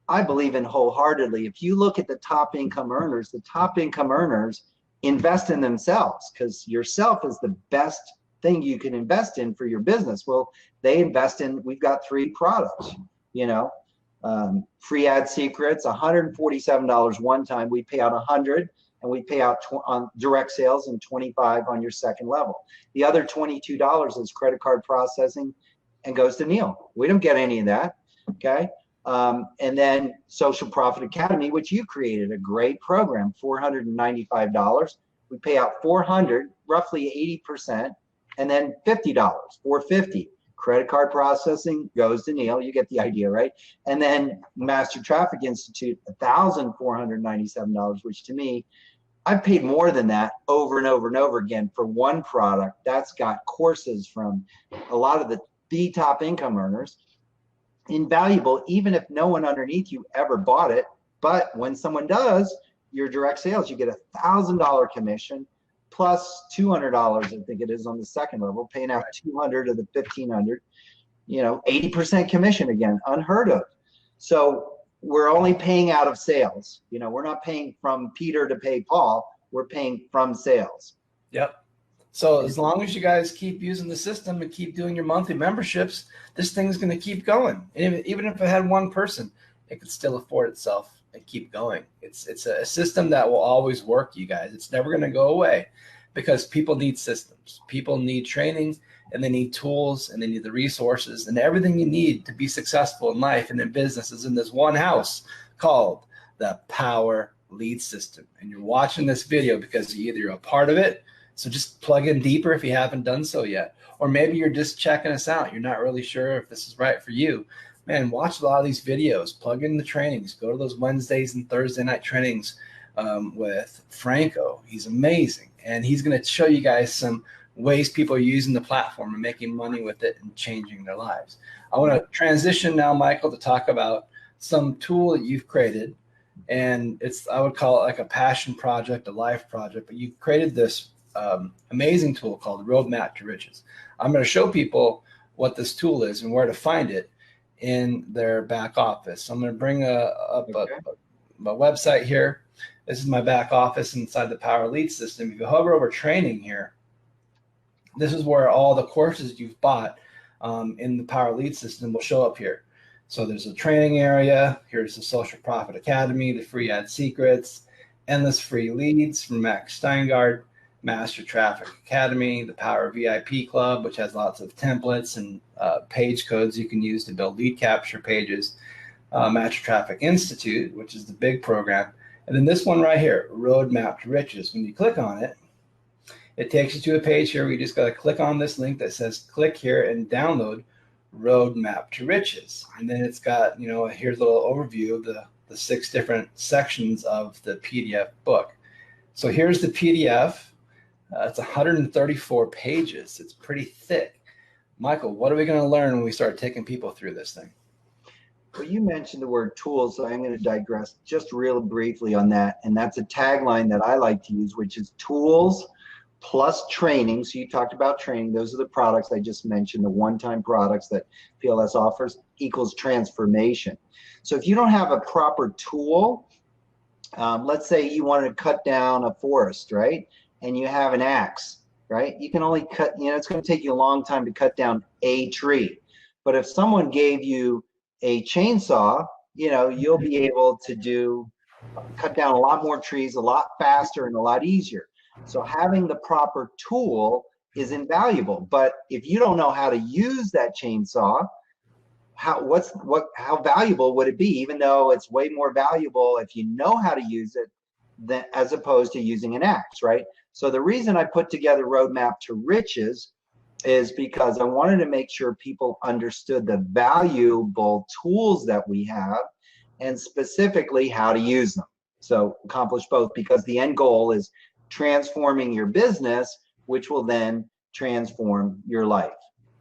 S2: I believe in wholeheartedly. If you look at the top income earners invest in themselves, because yourself is the best thing you can invest in for your business. Well, they invest in, we've got 3 products, free ad secrets, $147 one time. We pay out $100, and we pay out on direct sales, and $25 on your second level. The other $22 is credit card processing and goes to Neil. We don't get any of that. Okay. And then Social Profit Academy, which you created, a great program, $495. We pay out $400, roughly 80%, and then $50, $450. Credit card processing goes to Neil. You get the idea, right? And then Master Traffic Institute, $1,497, which to me, I've paid more than that over and over and over again for one product that's got courses from a lot of the top income earners. Invaluable, even if no one underneath you ever bought it. But when someone does, your direct sales, you get $1,000 commission plus $200, I think it is, on the second level, paying out $200 of the $1,500. 80% commission, again, unheard of. So we're only paying out of sales. We're not paying from Peter to pay Paul. We're paying from sales.
S1: Yep. So as long as you guys keep using the system and keep doing your monthly memberships, this thing's going to keep going. And even if it had one person, it could still afford itself and keep going. It's a system that will always work, you guys. It's never going to go away because people need systems. People need training, and they need tools, and they need the resources, and everything you need to be successful in life and in business is in this one house called the Power Lead System. And you're watching this video because either you're a part of it, so just plug in deeper if you haven't done so yet, or maybe you're just checking us out. You're not really sure if this is right for you. Man, watch a lot of these videos, plug in the trainings, go to those Wednesdays and Thursday night trainings with Franco. He's amazing. And he's going to show you guys some ways people are using the platform and making money with it and changing their lives. I want to transition now, Michael, to talk about some tool that you've created. And I would call it like a passion project, a life project, but you've created this amazing tool called Roadmap to Riches. I'm going to show people what this tool is and where to find it in their back office. I'm going to bring up a website here. This is my back office inside the Power Lead System. If you hover over training here, this is where all the courses you've bought in the Power Lead System will show up here. So there's a training area. Here's the Social Profit Academy, the free ad secrets, endless free leads from Max Steingard, Master Traffic Academy, the Power VIP Club, which has lots of templates and page codes you can use to build lead capture pages, Master Traffic Institute, which is the big program, and then this one right here, Roadmap to Riches. When you click on it, it takes you to a page here where you just got to click on this link that says click here and download Roadmap to Riches. And then it's got, here's a little overview of the 6 different sections of the PDF book. So here's the PDF. It's 134 pages. It's pretty thick. Michael, what are we going to learn when we start taking people through this thing?
S2: Well, you mentioned the word tools, so I'm going to digress just real briefly on that. And that's a tagline that I like to use, which is tools plus training. So you talked about training. Those are the products I just mentioned, the one-time products that PLS offers, equals transformation. So if you don't have a proper tool, let's say you want to cut down a forest, right? And you have an axe, right? You can only cut, it's going to take you a long time to cut down a tree. But if someone gave you a chainsaw, you'll be able to cut down a lot more trees a lot faster and a lot easier. So having the proper tool is invaluable. But if you don't know how to use that chainsaw, how valuable would it be? Even though it's way more valuable if you know how to use it as opposed to using an axe, right? So the reason I put together Roadmap to Riches is because I wanted to make sure people understood the valuable tools that we have and specifically how to use them. So accomplish both, because the end goal is transforming your business, which will then transform your life.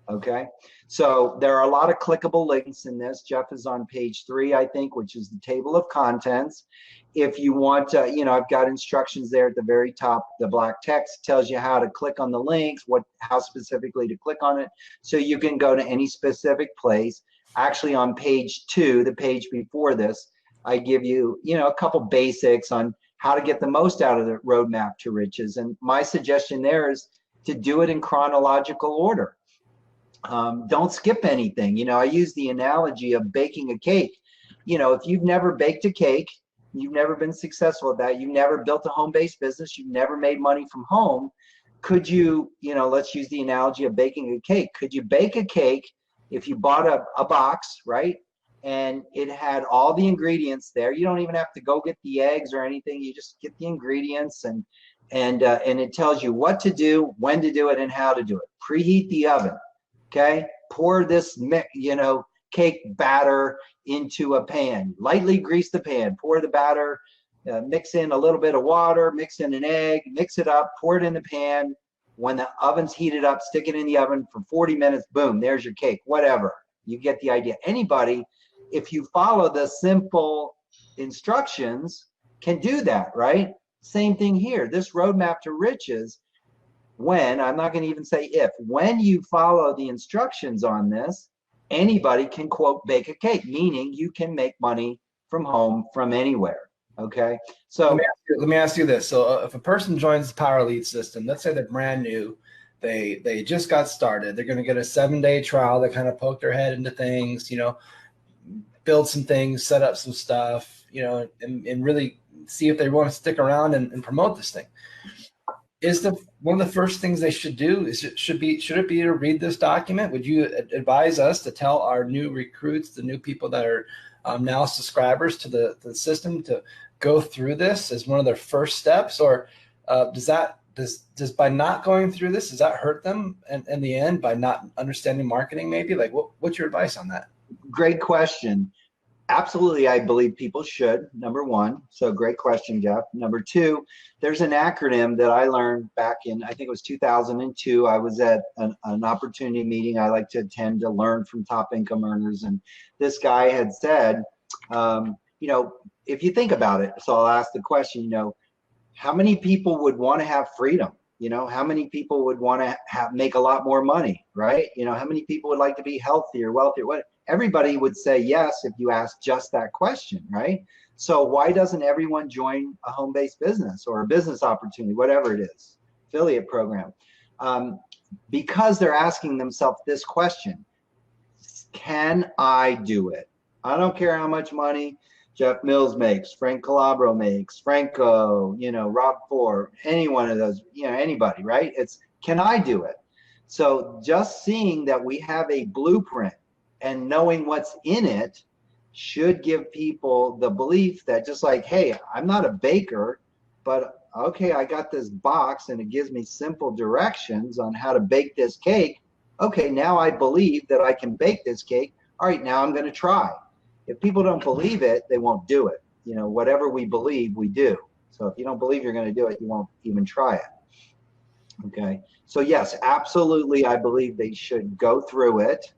S2: Okay, so there are a lot of clickable links in this. Jeff is on page 3, I think, which is the table of contents. If you want to, I've got instructions there at the very top. The black text tells you how to click on the links, how specifically to click on it, so you can go to any specific place. Actually, on page 2, the page before this, I give you, a couple basics on how to get the most out of the Roadmap to Riches. And my suggestion there is to do it in chronological order. Don't skip anything. I use the analogy of baking a cake. If you've never baked a cake, you've never been successful at that, you've never built a home-based business, you've never made money from home, could you, let's use the analogy of baking a cake. Could you bake a cake if you bought a box, right? and it had all the ingredients there. You don't even have to go get the eggs or anything. You just get the ingredients, and it tells you what to do, when to do it, and how to do it. Preheat the oven. Okay, pour this cake batter into a pan. Lightly grease the pan. Pour the batter. Mix in a little bit of water. Mix in an egg. Mix it up. Pour it in the pan. When the oven's heated up, stick it in the oven for 40 minutes. Boom, there's your cake. Whatever. You get the idea. Anybody, if you follow the simple instructions, can do that, right? Same thing here. This roadmap to riches, I'm not going to even say if, when you follow the instructions on this, anybody can, quote, bake a cake, meaning you can make money from home, from anywhere. Okay, so
S1: let me ask you this. So if a person joins the Power Lead system, let's say they're brand new, they just got started, they're going to get a 7-day trial. They kind of poke their head into things, build some things, set up some stuff, and really see if they want to stick around and promote this thing. Is one of the first things they should do should it be to read this document? Would you advise us to tell our new recruits, the new people that are now subscribers to the system, to go through this as one of their first steps, or does by not going through this, does that hurt them in the end by not understanding marketing? Maybe, like, what's your advice on that?
S2: Great question. Absolutely, I believe people should, number one. So great question, Jeff. Number two, there's an acronym that I learned back in, I think it was 2002. I was at an opportunity meeting I like to attend to learn from top income earners. And this guy had said, if you think about it, so I'll ask the question, how many people would want to have freedom? How many people would want to make a lot more money, right? How many people would like to be healthier, wealthier? Everybody would say yes if you ask just that question, right? So why doesn't everyone join a home-based business or a business opportunity, whatever it is, affiliate program? Because they're asking themselves this question: can I do it? I don't care how much money Jeff Mills makes, Frank Calabro makes, Franco, Rob Ford, any one of those, anybody, right? It's, can I do it? So just seeing that we have a blueprint and knowing what's in it should give people the belief that, just like, hey, I'm not a baker, but okay, I got this box and it gives me simple directions on how to bake this cake. Okay, now I believe that I can bake this cake. All right, now I'm going to try. If people don't believe it, they won't do it. Whatever we believe, we do. So if you don't believe you're going to do it, you won't even try it. Okay, so yes, absolutely, I believe they should go through it.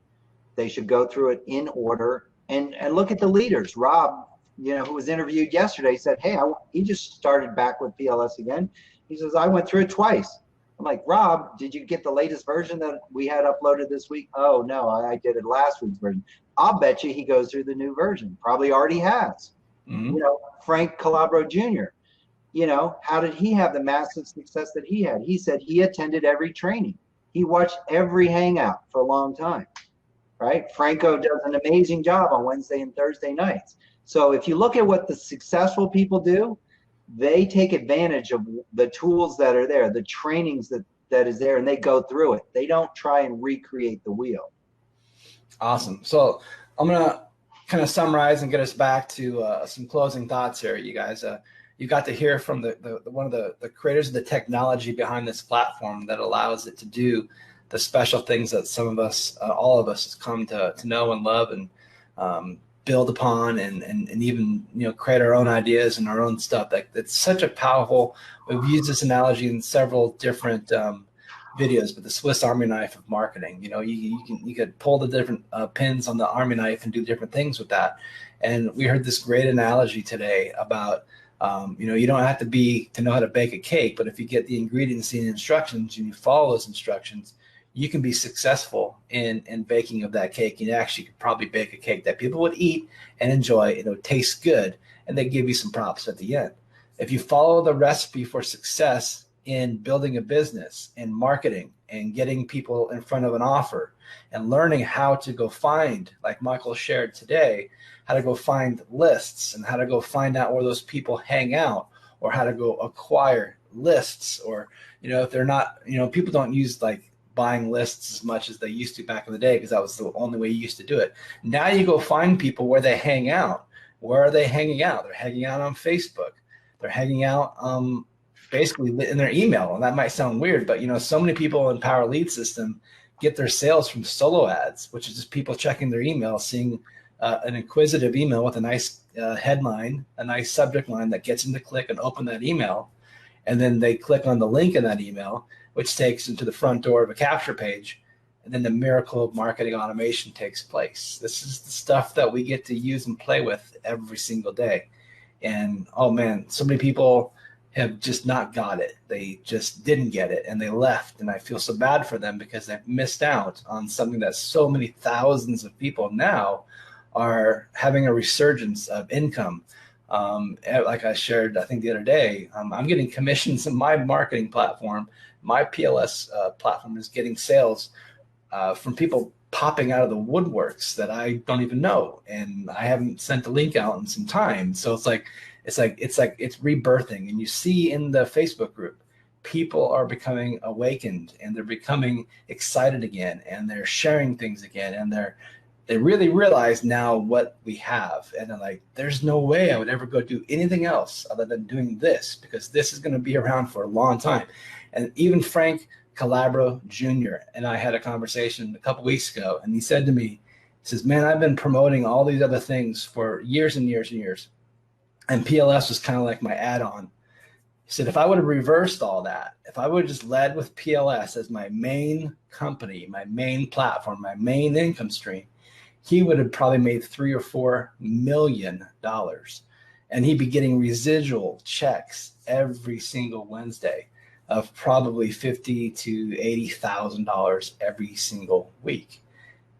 S2: They should go through it in order, and look at the leaders. Rob, who was interviewed yesterday, said, hey, he just started back with PLS again. He says, I went through it twice. I'm like, Rob, did you get the latest version that we had uploaded this week? Oh, no, I did it last week's version. I'll bet you he goes through the new version. Probably already has. Mm-hmm. Frank Calabro Jr., how did he have the massive success that he had? He said he attended every training. He watched every hangout for a long time. Right? Franco does an amazing job on Wednesday and Thursday nights. So if you look at what the successful people do, they take advantage of the tools that are there, the trainings that is there, and they go through it. They don't try and recreate the wheel.
S1: Awesome. So I'm going to kind of summarize and get us back to some closing thoughts here, you guys. You got to hear from one of the creators of the technology behind this platform that allows it to do the special things that some of us, all of us, has come to know and love and build upon, and even create our own ideas and our own stuff. That's such a powerful. We've used this analogy in several different videos, but the Swiss Army knife of marketing. You could pull the different pins on the Army knife and do different things with that. And we heard this great analogy today about you don't have to know how to bake a cake, but if you get the ingredients and the instructions and you follow those instructions, you can be successful in baking of that cake. You actually could probably bake a cake that people would eat and enjoy. It would taste good, and they give you some props at the end. If you follow the recipe for success in building a business and marketing and getting people in front of an offer and learning how to go find, like Michael shared today, how to go find lists and how to go find out where those people hang out, or how to go acquire lists, or if they're not, people don't use like buying lists as much as they used to back in the day, because that was the only way you used to do it. Now you go find people where they hang out. Where are they hanging out? They're hanging out on Facebook. They're hanging out basically in their email. And that might sound weird, but so many people in Power Lead System get their sales from solo ads, which is just people checking their email, seeing an inquisitive email with a nice headline, a nice subject line that gets them to click and open that email. And then they click on the link in that email, which takes them to the front door of a capture page. And then the miracle of marketing automation takes place. This is the stuff that we get to use and play with every single day. And oh man, so many people have just not got it. They just didn't get it and they left. And I feel so bad for them because they've missed out on something that so many thousands of people now are having a resurgence of income. Like I shared, I think the other day, I'm getting commissions in my marketing platform. My PLS platform is getting sales from people popping out of the woodworks that I don't even know, and I haven't sent the link out in some time. So it's rebirthing, and you see in the Facebook group, people are becoming awakened and they're becoming excited again, and they're sharing things again, and they really realize now what we have, and they're like, there's no way I would ever go do anything else other than doing this, because this is going to be around for a long time. And even Frank Calabro Jr. and I had a conversation a couple weeks ago, and he said to me, he says, man, I've been promoting all these other things for years and years and years, and PLS was kind of like my add-on. He said, if I would have reversed all that, if I would have just led with PLS as my main company, my main platform, my main income stream, he would have probably made $3 or $4 million, and he'd be getting residual checks every single Wednesday of probably $50,000 to $80,000 every single week.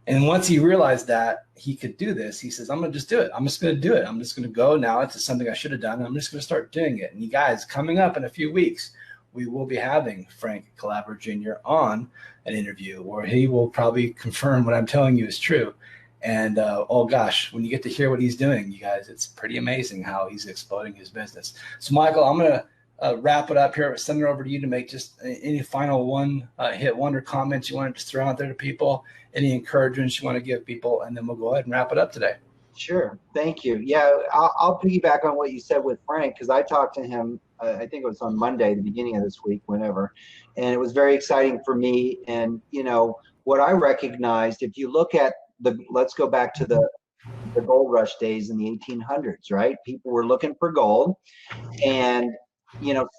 S1: And once he realized that he could do this, he says, I'm going to just do it. I'm just going to do it. I'm just going to go now into something I should have done. I'm just going to start doing it. And you guys, coming up in a few weeks, we will be having Frank Calabro Jr. on an interview where he will probably confirm what I'm telling you is true. And oh gosh, when you get to hear what he's doing, you guys, it's pretty amazing how he's exploding his business. So Michael, I'm going to wrap it up here. Send it over to you to make just any final hit wonder comments you want to just throw out there to people, any encouragements you want to give people, and then we'll go ahead and wrap it up today.
S2: Sure. Thank you. Yeah, I'll piggyback on what you said with Frank, because I talked to him, I think it was on Monday, the beginning of this week, whenever, and it was very exciting for me. And, what I recognized, if you look at let's go back to the gold rush days in the 1800s, right? People were looking for gold, and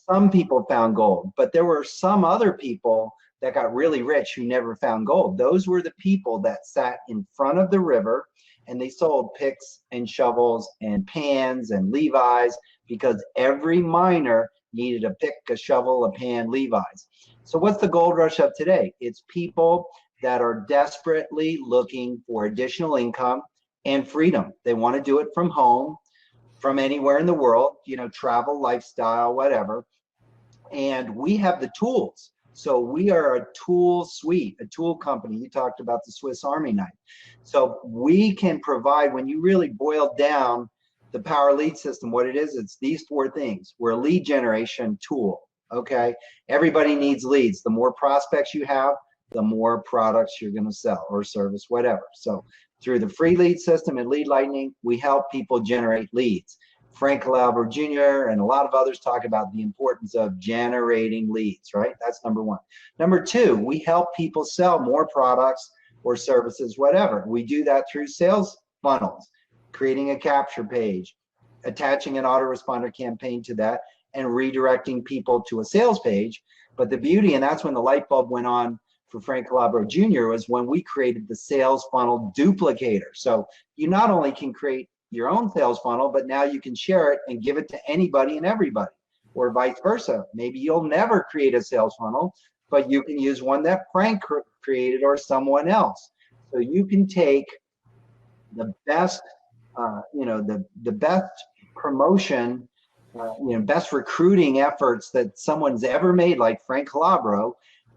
S2: some people found gold, but there were some other people that got really rich who never found gold. Those were the people that sat in front of the river and they sold picks and shovels and pans and Levi's, because every miner needed a pick, a shovel, a pan, Levi's. So what's the gold rush of today? It's people that are desperately looking for additional income and freedom. They want to do it from home, from anywhere in the world, travel, lifestyle, whatever. And we have the tools. So we are a tool suite, a tool company. You talked about the Swiss Army knife. So we can provide, when you really boil down the Power Lead System, what it is, it's these four things. We're a lead generation tool, okay? Everybody needs leads. The more prospects you have, the more products you're going to sell or service, whatever. So through the free lead system and Lead Lightning, we help people generate leads. Frank Calabro Jr. and a lot of others talk about the importance of generating leads, right? That's number one. Number two, we help people sell more products or services, whatever. We do that through sales funnels, creating a capture page, attaching an autoresponder campaign to that, and redirecting people to a sales page. But the beauty, and that's when the light bulb went on for Frank Calabro Jr., was when we created the sales funnel duplicator. So you not only can create your own sales funnel, but now you can share it and give it to anybody and everybody, or vice versa. Maybe you'll never create a sales funnel, but you can use one that Frank created or someone else. So you can take the best, the best promotion, best recruiting efforts that someone's ever made, like Frank Calabro,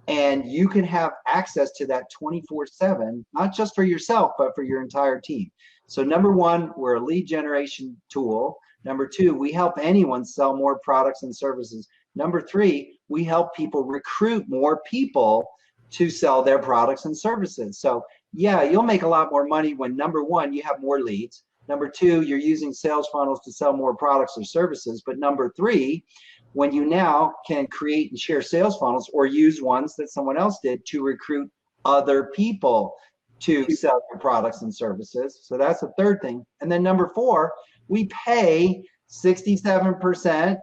S2: and you can have access to that 24/7, not just for yourself, but for your entire team. So number one, we're a lead generation tool. Number two, we help anyone sell more products and services. Number three, we help people recruit more people to sell their products and services. So yeah, you'll make a lot more money when, number one, you have more leads. Number two, you're using sales funnels to sell more products or services. But number three, when you now can create and share sales funnels or use ones that someone else did to recruit other people to sell your products and services. So that's the third thing. And then number four, we pay 67%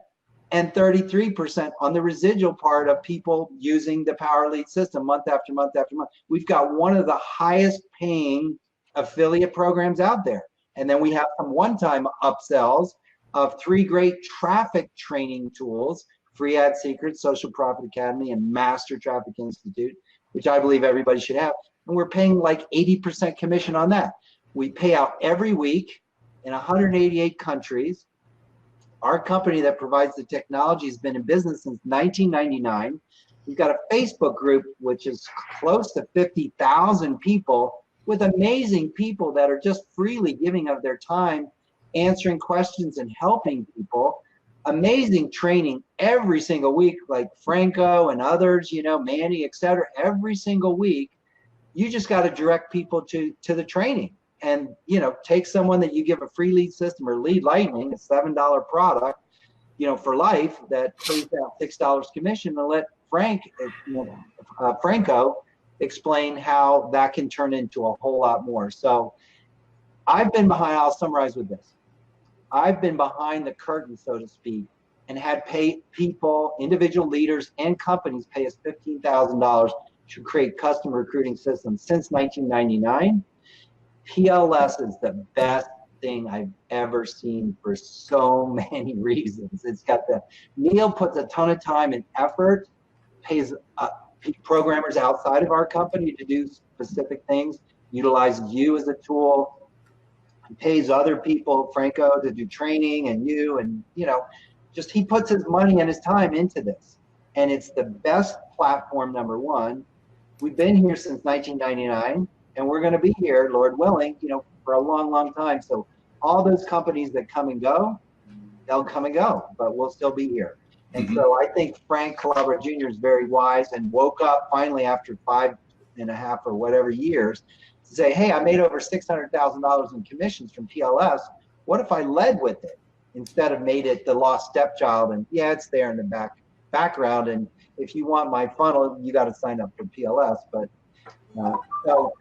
S2: and 33% on the residual part of people using the Power Lead system month after month after month. We've got one of the highest paying affiliate programs out there. And then we have some one-time upsells of 3 great traffic training tools: Free Ad Secrets, Social Profit Academy, and Master Traffic Institute, which I believe everybody should have. And we're paying like 80% commission on that. We pay out every week in 188 countries. Our company that provides the technology has been in business since 1999. We've got a Facebook group, which is close to 50,000 people, with amazing people that are just freely giving of their time, answering questions and helping people. Amazing training every single week, like Franco and others, you know, Manny, etc. Every single week, you just got to direct people to the training. And, you know, take someone that you give a free lead system or Lead Lightning, a $7 product, you know, for life, that pays out $6 commission, and let Franco explain how that can turn into a whole lot more. So I've been behind, I'll summarize with this. I've been behind the curtain, so to speak, and had people, individual leaders and companies pay us $15,000 to create custom recruiting systems since 1999. PLS is the best thing I've ever seen for so many reasons. It's got Neil puts a ton of time and effort, pays programmers outside of our company to do specific things, utilizes you as a tool, pays other people, Franco, to do training, and you, and, you know, just he puts his money and his time into this. And it's the best platform, number one. We've been here since 1999. And we're going to be here, Lord willing, you know, for a long, long time. So all those companies that come and go, they'll come and go, but we'll still be here. And so I think Frank Calabro Jr. is very wise and woke up finally after 5.5 or whatever years to say, hey, I made over $600,000 in commissions from PLS. What if I led with it instead of made it the lost stepchild? And yeah, it's there in the background. And if you want my funnel, you got to sign up for PLS. But so,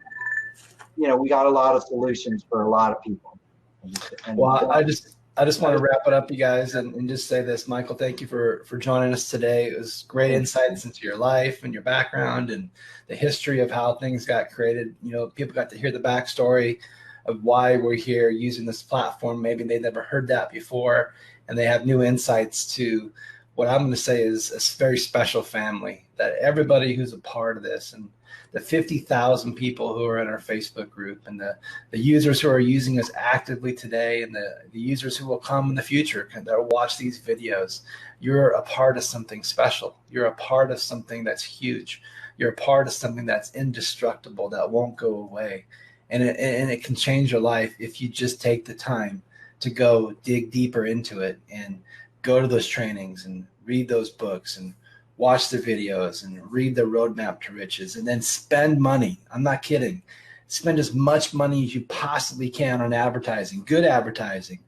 S2: you know, we got a lot of solutions for a lot of people.
S1: Well, I just want to wrap it up, you guys, and just say this. Michael, thank you for joining us today. It was great insights into your life and your background and the history of how things got created. You know, people got to hear the backstory of why we're here using this platform. Maybe they never heard that before, and they have new insights to what I'm going to say is a very special family, that everybody who's a part of this, and the 50,000 people who are in our Facebook group, and the users who are using us actively today, and the users who will come in the future that will watch these videos. You're a part of something special. You're a part of something that's huge. You're a part of something that's indestructible, that won't go away. And it can change your life if you just take the time to go dig deeper into it and go to those trainings and read those books and watch the videos and read the roadmap to riches, and then spend money. I'm not kidding. Spend as much money as you possibly can on advertising, good advertising,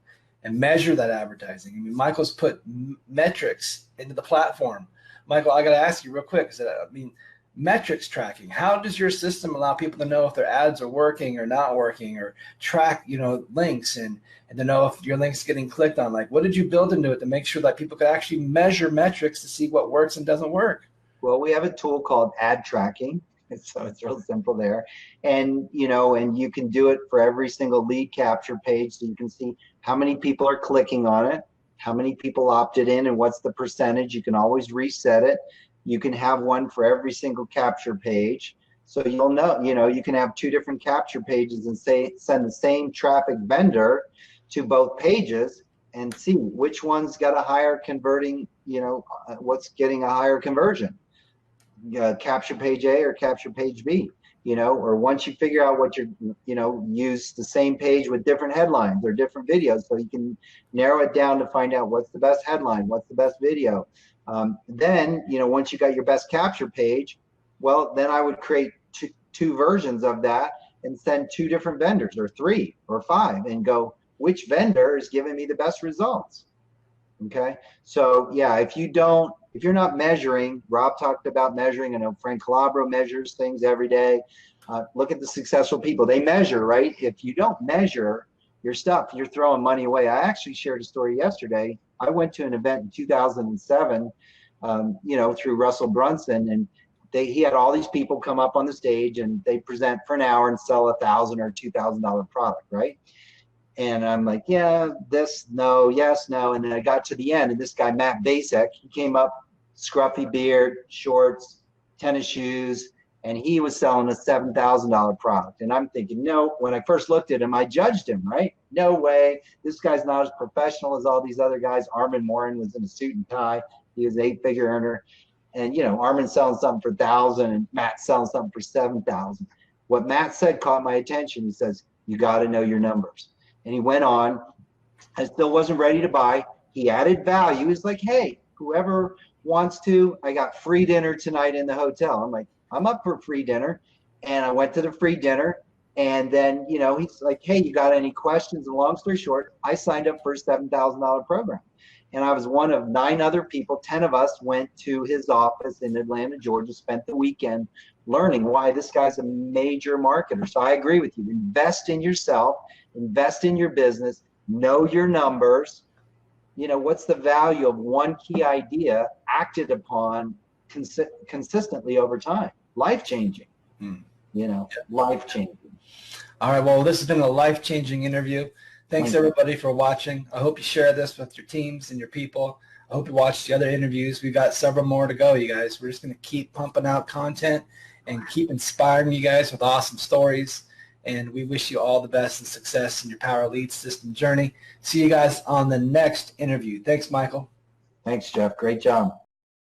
S1: and measure that advertising. I mean, Michael's put metrics into the platform. Michael, I got to ask you real quick. Metrics tracking. How does your system allow people to know if their ads are working or not working, or track, you know, links and to know if your link's getting clicked on? Like, what did you build into it to make sure that people could actually measure metrics to see what works and doesn't work?
S2: Well, we have a tool called ad tracking. So it's real simple there. And, you know, and you can do it for every single lead capture page. So you can see how many people are clicking on it, how many people opted in, and what's the percentage. You can always reset it. You can have one for every single capture page. So you'll know, you know, you can have 2 different capture pages and send the same traffic vendor to both pages and see which one's got a higher converting, you know, what's getting a higher conversion. Capture page A or capture page B, you know, or once you figure out what you're, you know, use the same page with different headlines or different videos, so you can narrow it down to find out what's the best headline, what's the best video. Then, you know, once you got your best capture page, Well, then I would create two versions of that and send 2 different vendors or 3 or 5 and go, which vendor is giving me the best results? Okay. So yeah, if you're not measuring, Rob talked about measuring. I know Frank Calabro measures things every day. Look at the successful people. They measure, right? If you don't measure your stuff, you're throwing money away. I actually shared a story yesterday. I went to an event in 2007, through Russell Brunson, and he had all these people come up on the stage and they present for an hour and sell $1,000 or $2,000 product, right? And I'm like, yeah, this, no, yes, no. And then I got to the end, and this guy, Matt Basic, he came up, scruffy beard, shorts, tennis shoes, and he was selling a $7,000 product. And I'm thinking, no, when I first looked at him, I judged him, right? No way. This guy's not as professional as all these other guys. Armin Morin was in a suit and tie. He was an 8-figure earner. And, Armin's selling something for $1,000 and Matt's selling something for $7,000. What Matt said caught my attention. He says, you got to know your numbers. And he went on. I still wasn't ready to buy. He added value. He's like, hey, whoever wants to, I got free dinner tonight in the hotel. I'm like, I'm up for free dinner. And I went to the free dinner. And then, he's like, hey, you got any questions? And long story short, I signed up for a $7,000 program. And I was one of 9 other people. 10 of us went to his office in Atlanta, Georgia, spent the weekend learning why this guy's a major marketer. So I agree with you. Invest in yourself, invest in your business, know your numbers. What's the value of one key idea acted upon consistently over time? Life-changing, life-changing.
S1: All right, well, this has been a life-changing interview. Thanks, everybody, for watching. I hope you share this with your teams and your people. I hope you watch the other interviews. We've got several more to go, you guys. We're just going to keep pumping out content and keep inspiring you guys with awesome stories. And we wish you all the best and success in your Power Lead System journey. See you guys on the next interview. Thanks, Michael.
S2: Thanks, Jeff. Great job.